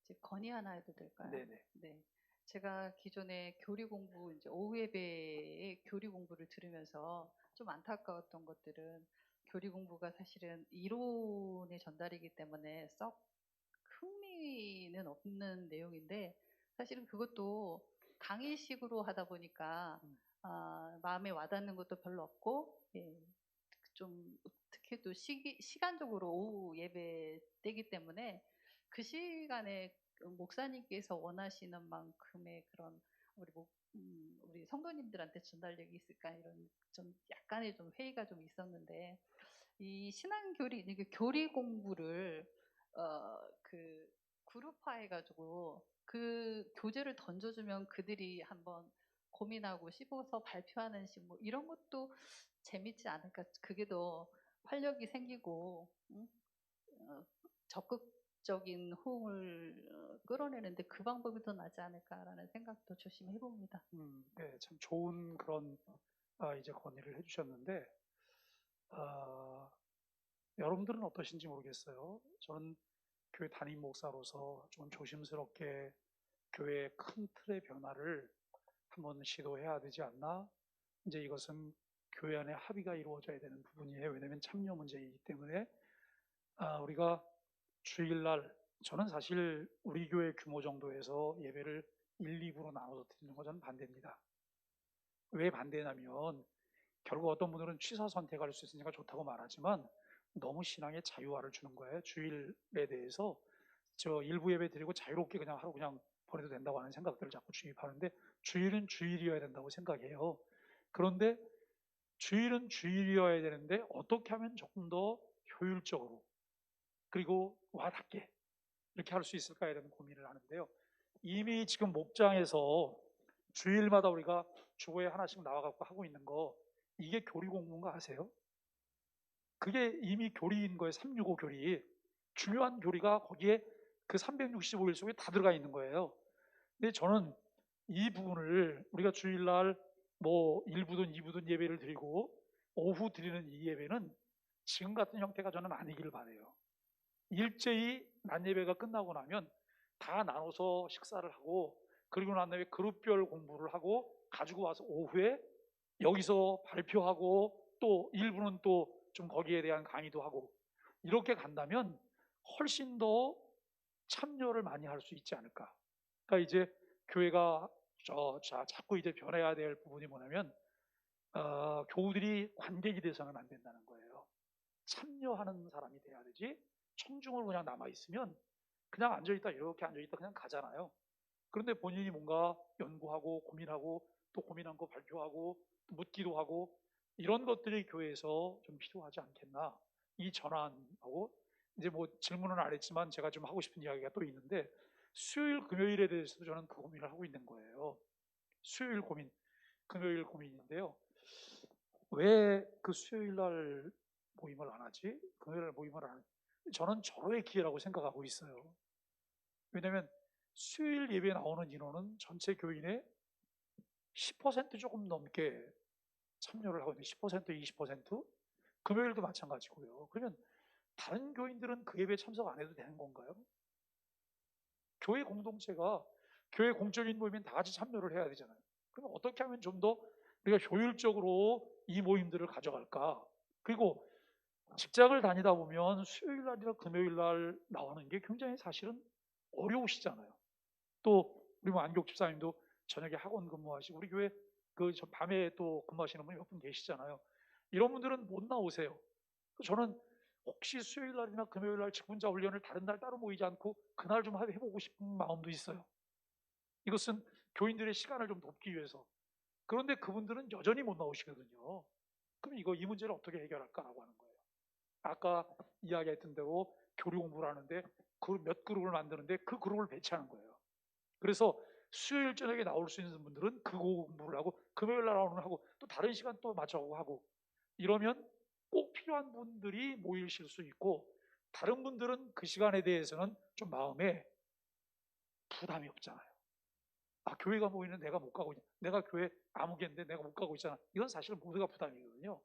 S1: 이제 건의 하나 해도 될까요?
S3: 네네.
S1: 네. 제가 기존에 교리 공부, 이제 오후 예배의 교리 공부를 들으면서 좀 안타까웠던 것들은 교리 공부가 사실은 이론의 전달이기 때문에 썩 흥미는 없는 내용인데 사실은 그것도 강의식으로 하다 보니까 마음에 와닿는 것도 별로 없고 예, 좀 특히 또 시간적으로 오후 예배 때기 때문에 그 시간에 목사님께서 원하시는 만큼의 그런 우리 성도님들한테 전달력이 있을까 이런 좀 약간의 좀 회의가 좀 있었는데 이 신앙교리 이게 교리 공부를 그 그룹화해가지고 그 교재를 던져주면 그들이 한번 고민하고 씹어서 발표하는 식 뭐 이런 것도 재밌지 않을까? 그게 더 활력이 생기고 적극적인 호응을 끌어내는데 그 방법이 더 낫지 않을까라는 생각도 조심히 해봅니다.
S3: 네, 참 좋은 그런 이제 건의를 해주셨는데 여러분들은 어떠신지 모르겠어요. 저는 교회 담임 목사로서 좀 조심스럽게 교회의 큰 틀의 변화를 한번 시도해야 되지 않나? 이제 이것은 교회 안에 합의가 이루어져야 되는 부분이에요. 왜냐하면 참여 문제이기 때문에 우리가 주일날 저는 사실 우리 교회 규모 정도에서 예배를 1, 2부로 나눠서 드리는 거 저는 반대입니다. 왜 반대냐면 결국 어떤 분들은 취사 선택할 수 있으니까 좋다고 말하지만 너무 신앙의 자유화를 주는 거예요. 주일에 대해서 저 일부 예배 드리고 자유롭게 그냥 하루 그냥 보내도 된다고 하는 생각들을 자꾸 주입하는데 주일은 주일이어야 된다고 생각해요. 그런데 주일은 주일이어야 되는데 어떻게 하면 조금 더 효율적으로 그리고 와닿게 이렇게 할 수 있을까에 대한 고민을 하는데요. 이미 지금 목장에서 주일마다 우리가 주보에 하나씩 나와갖고 하고 있는 거 이게 교리 공부인가 아세요? 그게 이미 교리인 거예요. 365 교리. 중요한 교리가 거기에 그 365일 속에 다 들어가 있는 거예요. 근데 저는 이 부분을 우리가 주일날 뭐 1부든 2부든 예배를 드리고 오후 드리는 이 예배는 지금 같은 형태가 저는 아니기를 바라요. 일제히 낮 예배가 끝나고 나면 다 나눠서 식사를 하고 그리고 난 다음에 그룹별 공부를 하고 가지고 와서 오후에 여기서 발표하고 또 일부는 또 좀 거기에 대한 강의도 하고 이렇게 간다면 훨씬 더 참여를 많이 할 수 있지 않을까. 그러니까 이제 교회가 자꾸 이제 변해야 될 부분이 뭐냐면 교우들이 관객이 돼서는 안 된다는 거예요. 참여하는 사람이 돼야 되지. 청중으로 그냥 남아 있으면 그냥 앉아있다 이렇게 앉아있다 그냥 가잖아요. 그런데 본인이 뭔가 연구하고 고민하고 또 고민한 거 발표하고 또 묻기도 하고 이런 것들이 교회에서 좀 필요하지 않겠나. 이 전환하고 이제 뭐 질문은 안 했지만 제가 좀 하고 싶은 이야기가 또 있는데 수요일 금요일에 대해서도 저는 그 고민을 하고 있는 거예요. 수요일 고민, 금요일 고민인데요. 왜 그 수요일 날 모임을 안 하지? 금요일 날 모임을 안 하지? 저는 절호의 기회라고 생각하고 있어요. 왜냐하면 수요일 예배에 나오는 인원은 전체 교인의 10% 조금 넘게 참여를 하고 있는 10%, 20%? 금요일도 마찬가지고요. 그러면 다른 교인들은 그 예배에 참석 안 해도 되는 건가요? 교회 공동체가 교회 공적인 모임엔 다 같이 참여를 해야 되잖아요. 그럼 어떻게 하면 좀 더 우리가 효율적으로 이 모임들을 가져갈까? 그리고 직장을 다니다 보면 수요일 날이나 금요일 날 나오는 게 굉장히 사실은 어려우시잖아요. 또 우리 뭐 안경 집사님도 저녁에 학원 근무하시고 우리 교회 그 밤에 또 근무하시는 분이 몇 분 계시잖아요. 이런 분들은 못 나오세요. 저는 혹시 수요일 날이나 금요일 날 직분자 훈련을 다른 날 따로 모이지 않고 그날 좀 해보고 싶은 마음도 있어요. 이것은 교인들의 시간을 좀 돕기 위해서. 그런데 그분들은 여전히 못 나오시거든요. 그럼 이 문제를 어떻게 해결할까라고 하는 거예요. 아까 이야기했던 대로 교리 공부를 하는데 몇 그룹을 만드는데 그 그룹을 배치하는 거예요. 그래서 수요일 저녁에 나올 수 있는 분들은 그 공부를 하고 금요일 날 나오는 하고 또 다른 시간 또 맞춰가고 하고 이러면 꼭 필요한 분들이 모이실 수 있고 다른 분들은 그 시간에 대해서는 좀 마음에 부담이 없잖아요. 아, 교회가 모이는 내가 못 가고 있냐. 내가 교회 아무개인데 내가 못 가고 있잖아. 이건 사실 모두가 부담이거든요.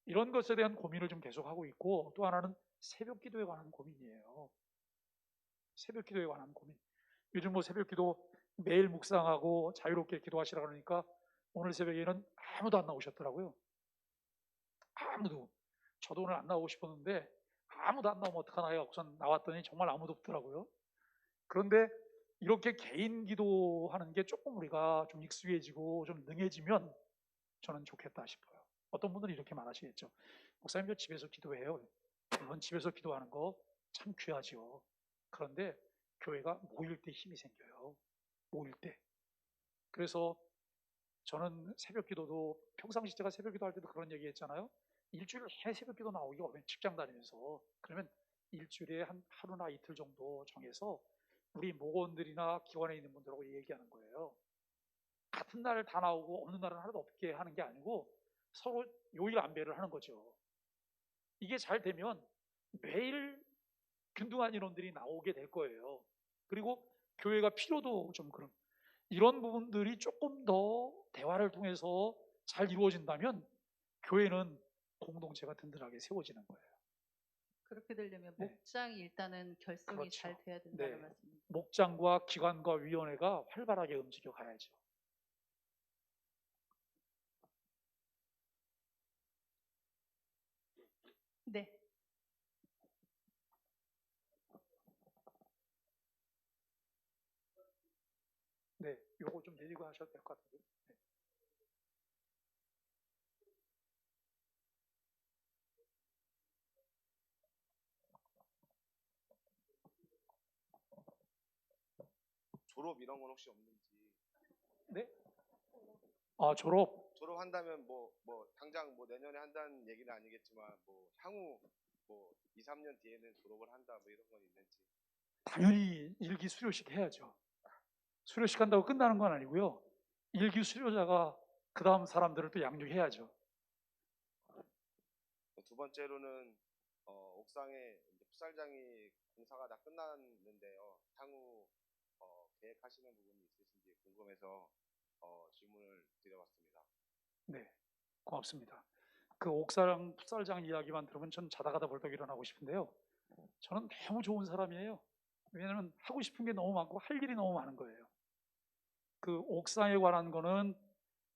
S3: 이런 것에 대한 고민을 좀 계속하고 있고 또 하나는 새벽 기도에 관한 고민이에요. 새벽 기도에 관한 고민. 요즘 뭐 새벽 기도 매일 묵상하고 자유롭게 기도하시라 그러니까 오늘 새벽에는 아무도 안 나오셨더라고요. 아무도. 저도 오늘 안 나오고 싶었는데 아무도 안 나오면 어떡하나 해서 우선 나왔더니 정말 아무도 없더라고요. 그런데 이렇게 개인 기도하는 게 조금 우리가 좀 익숙해지고 좀 능해지면 저는 좋겠다 싶어요. 어떤 분들은 이렇게 말하시겠죠. 목사님 저 집에서 기도해요. 물론 집에서 기도하는 거 참 귀하죠. 그런데 교회가 모일 때 힘이 생겨요. 모일 때. 그래서 저는 새벽 기도도 평상시 제가 새벽 기도할 때도 그런 얘기 했잖아요. 일주일 내 새벽 기도 나오기가 어려운 직장 다니면서. 그러면 일주일에 한 하루나 이틀 정도 정해서 우리 목원들이나 기관에 있는 분들하고 얘기하는 거예요. 같은 날 다 나오고 어느 날은 하나도 없게 하는 게 아니고 서로 요일 안배를 하는 거죠. 이게 잘 되면 매일 균등한 인원들이 나오게 될 거예요. 그리고 교회가 필요도 좀 그런 이런 부분들이 조금 더 대화를 통해서 잘 이루어진다면 교회는 공동체가 든든하게 세워지는 거예요.
S1: 그렇게 되려면
S3: 네.
S1: 목장이 일단은 결성이
S3: 그렇죠.
S1: 잘 돼야 된다는
S3: 네.
S1: 말씀입니다.
S3: 목장과 기관과 위원회가 활발하게 움직여 가야죠.
S1: 네.
S3: 네, 요거 좀 내리고 하셔도 될 것 같아요. 네.
S6: 졸업 이런 건 혹시 없는지.
S3: 네? 아, 졸업.
S6: 졸업한다면 뭐 당장 뭐 내년에 한다는 얘기는 아니겠지만 뭐 향후 뭐 2, 3년 뒤에는 졸업을 한다 뭐 이런 건 있는지.
S3: 당연히 일기 수료식 해야죠. 수료식 한다고 끝나는 건 아니고요. 일기 수료자가 그 다음 사람들을 또 양육해야죠.
S6: 두 번째로는 옥상에 이제 풋살장이 공사가 다 끝났는데요. 향후 계획하시는 부분이 있으신지 궁금해서 질문을 드려봤습니다.
S3: 네, 고맙습니다. 그 옥사랑 풋살장 이야기만 들으면 전 자다가다 벌떡 일어나고 싶은데요. 저는 너무 좋은 사람이에요. 왜냐하면 하고 싶은 게 너무 많고 할 일이 너무 많은 거예요. 그 옥상에 관한 거는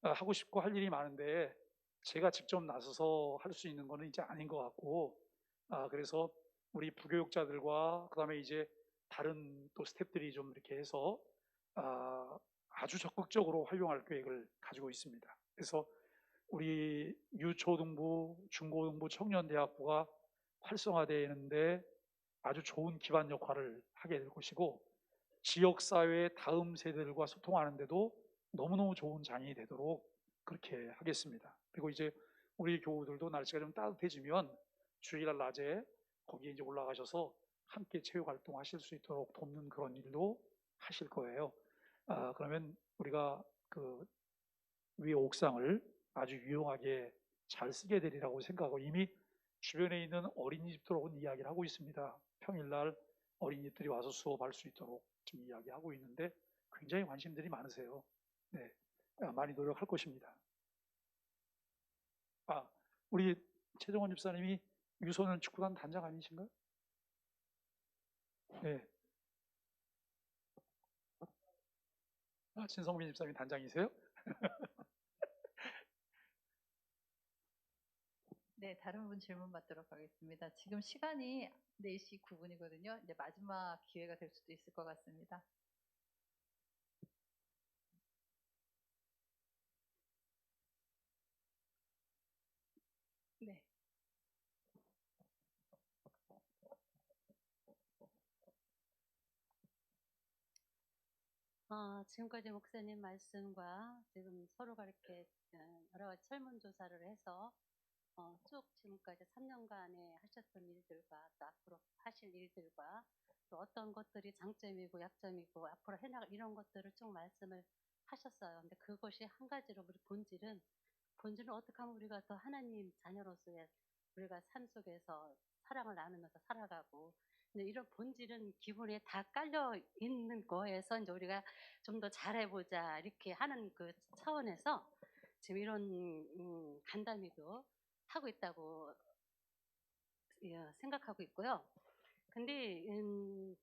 S3: 하고 싶고 할 일이 많은데 제가 직접 나서서 할 수 있는 거는 이제 아닌 것 같고, 그래서 우리 부교육자들과 그다음에 이제 다른 또 스태프들이 좀 이렇게 해서 아주 적극적으로 활용할 계획을 가지고 있습니다. 그래서 우리 유초등부, 중고등부, 청년대학부가 활성화되는데 아주 좋은 기반 역할을 하게 될 것이고, 지역사회의 다음 세대들과 소통하는데도 너무너무 좋은 장이 되도록 그렇게 하겠습니다. 그리고 이제 우리 교우들도 날씨가 좀 따뜻해지면 주일날 낮에 거기에 이제 올라가셔서 함께 체육 활동하실 수 있도록 돕는 그런 일도 하실 거예요. 그러면 우리가 그 위 옥상을 아주 유용하게 잘 쓰게 되리라고 생각하고, 이미 주변에 있는 어린이집들하고는 이야기를 하고 있습니다. 평일날 어린이집들이 와서 수업할 수 있도록 지금 이야기하고 있는데 굉장히 관심들이 많으세요. 네, 많이 노력할 것입니다. 우리 최정원 집사님이 유소년 축구단 단장 아니신가요? 네. 진성민 집사님 단장이세요?
S1: 네, 다른 분 질문 받도록 하겠습니다. 지금 시간이 4시 9분이거든요. 이제 마지막 기회가 될 수도 있을 것 같습니다. 네.
S7: 지금까지 목사님 말씀과 지금 서로가 이렇게 여러 가지 설문조사를 해서 쭉 지금까지 3년간에 하셨던 일들과 또 앞으로 하실 일들과 또 어떤 것들이 장점이고 약점이고 앞으로 해나갈 이런 것들을 쭉 말씀을 하셨어요. 근데 그것이 한 가지로 우리 본질은 어떻게 하면 우리가 더 하나님 자녀로서의 우리가 삶 속에서 사랑을 나누면서 살아가고, 근데 이런 본질은 기본에 다 깔려 있는 거에서 이제 우리가 좀 더 잘해보자 이렇게 하는 그 차원에서 지금 이런 간담회도 하고 있다고 생각하고 있고요. 근데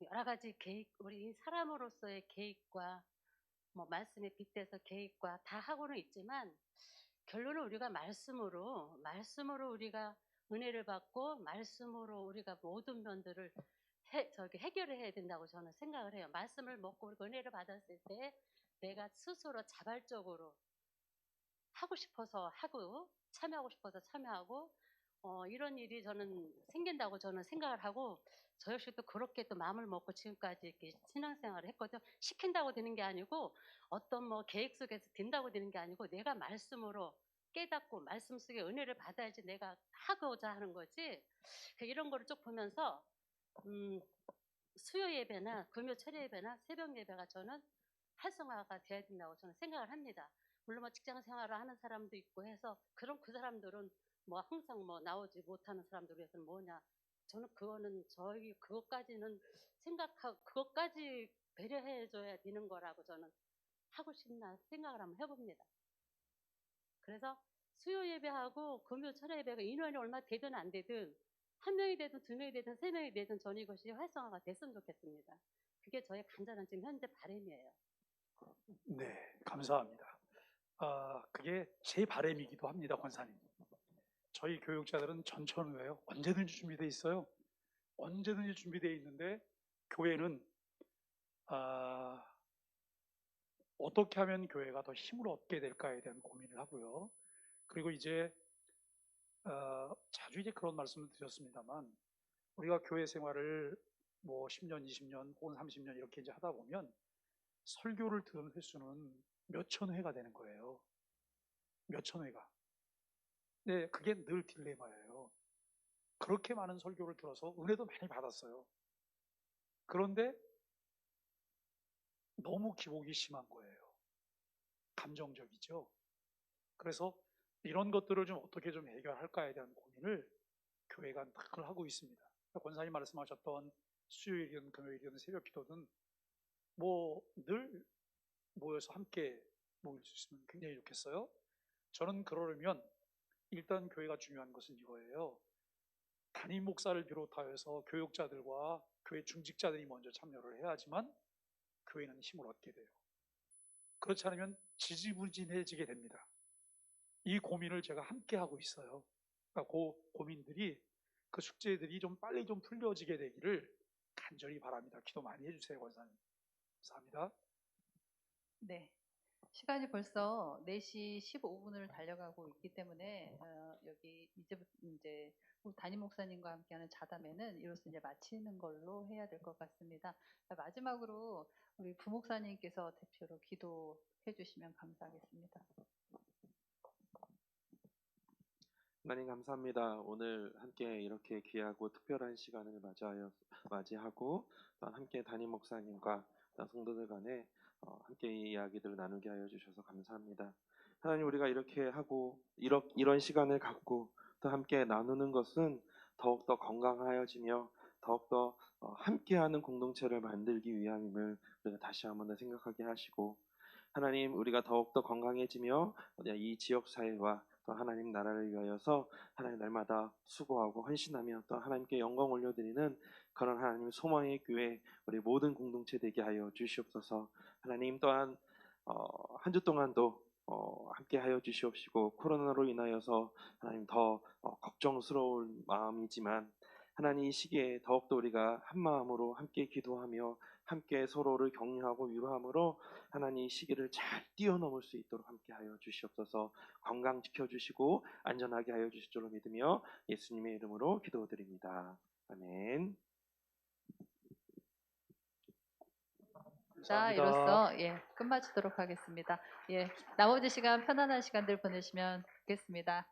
S7: 여러 가지 계획, 우리 사람으로서의 계획과 뭐 말씀에 빗대서 계획과 다 하고는 있지만 결론은 우리가 말씀으로 우리가 은혜를 받고 말씀으로 우리가 모든 면들을 해결을 해야 된다고 저는 생각을 해요. 말씀을 먹고 우리가 은혜를 받았을 때 내가 스스로 자발적으로 하고 싶어서 하고 참여하고 싶어서 참여하고 이런 일이 저는 생긴다고 저는 생각을 하고, 저 역시 또 그렇게 또 마음을 먹고 지금까지 이렇게 신앙생활을 했거든요. 시킨다고 되는 게 아니고 어떤 뭐 계획 속에서 된다고 되는 게 아니고 내가 말씀으로 깨닫고 말씀 속에 은혜를 받아야지 내가 하고자 하는 거지. 이런 거를 쭉 보면서 수요 예배나 금요 철야 예배나 새벽 예배가 저는 활성화가 돼야 된다고 저는 생각을 합니다. 물론 뭐 직장 생활을 하는 사람도 있고 해서 그럼 그 사람들은 뭐 항상 뭐 나오지 못하는 사람들 위해서는 뭐냐, 저는 그거는 저희 그것까지는 생각하고 그것까지 배려해줘야 되는 거라고 저는 하고 싶나 생각을 한번 해봅니다. 그래서 수요 예배하고 금요 철야 예배가 인원이 얼마 되든 안 되든 한 명이 되든 두 명이 되든 세 명이 되든 저는 이것이 활성화가 됐으면 좋겠습니다. 그게 저의 간절한 지금 현재 바람이에요.
S3: 네, 감사합니다. 그게 제 바람이기도 합니다, 권사님. 저희 교육자들은 전천후예요. 언제든지 준비되어 있어요. 언제든지 준비되어 있는데 교회는 어떻게 하면 교회가 더 힘을 얻게 될까에 대한 고민을 하고요. 그리고 이제 자주 이제 그런 말씀을 드렸습니다만, 우리가 교회 생활을 뭐 10년, 20년 혹은 30년 이렇게 이제 하다 보면 설교를 들은 횟수는 몇천 회가 되는 거예요. 몇천 회가. 네, 그게 늘 딜레마예요. 그렇게 많은 설교를 들어서 은혜도 많이 받았어요. 그런데 너무 기복이 심한 거예요. 감정적이죠. 그래서 이런 것들을 좀 어떻게 좀 해결할까에 대한 고민을 교회가 늘 하고 있습니다. 권사님 말씀하셨던 수요일이든 금요일이든 새벽 기도든 뭐 늘 모여서 함께 모일 수 있으면 굉장히 좋겠어요. 저는 그러려면 일단 교회가 중요한 것은 이거예요. 담임 목사를 비롯하여서 교육자들과 교회 중직자들이 먼저 참여를 해야지만 교회는 힘을 얻게 돼요. 그렇지 않으면 지지부진해지게 됩니다. 이 고민을 제가 함께 하고 있어요. 그러니까 그 고민들이, 그 숙제들이 좀 빨리 좀 풀려지게 되기를 간절히 바랍니다. 기도 많이 해주세요, 권사님. 감사합니다.
S1: 네. 시간이 벌써 4시 15분을 달려가고 있기 때문에 여기 이제부터 이제 담임 목사님과 함께하는 자담회는 이로써 이제 마치는 걸로 해야 될 것 같습니다. 자, 마지막으로 우리 부목사님께서 대표로 기도해 주시면 감사하겠습니다.
S8: 하나님 감사합니다. 오늘 함께 이렇게 귀하고 특별한 시간을 맞이하고 또 함께 담임 목사님과 또 성도들 간에 함께 이 이야기들을 나누게 하여 주셔서 감사합니다. 하나님, 우리가 이렇게 하고 이런 시간을 갖고 또 함께 나누는 것은 더욱더 건강하여지며 더욱더 함께하는 공동체를 만들기 위함임을 우리가 다시 한번 더 생각하게 하시고, 하나님, 우리가 더욱더 건강해지며 이 지역 사회와 또 하나님 나라를 위하여서 하나님 날마다 수고하고 헌신하며 또 하나님께 영광 올려드리는 그런 하나님 소망의 교회, 우리 모든 공동체 되게 하여 주시옵소서. 하나님, 또한 한 주 동안도 함께 하여 주시옵시고, 코로나로 인하여서 하나님 더 걱정스러운 마음이지만 하나님, 이 시기에 더욱더 우리가 한 마음으로 함께 기도하며 함께 서로를 격려하고 위로함으로 하나님, 이 시기를 잘 뛰어넘을 수 있도록 함께 하여 주시옵소서. 건강 지켜주시고 안전하게 하여 주실 줄로 믿으며 예수님의 이름으로 기도드립니다. 아멘.
S1: 자,
S3: 감사합니다.
S1: 이로써 끝마치도록 하겠습니다. 나머지 시간 편안한 시간들 보내시면 좋겠습니다.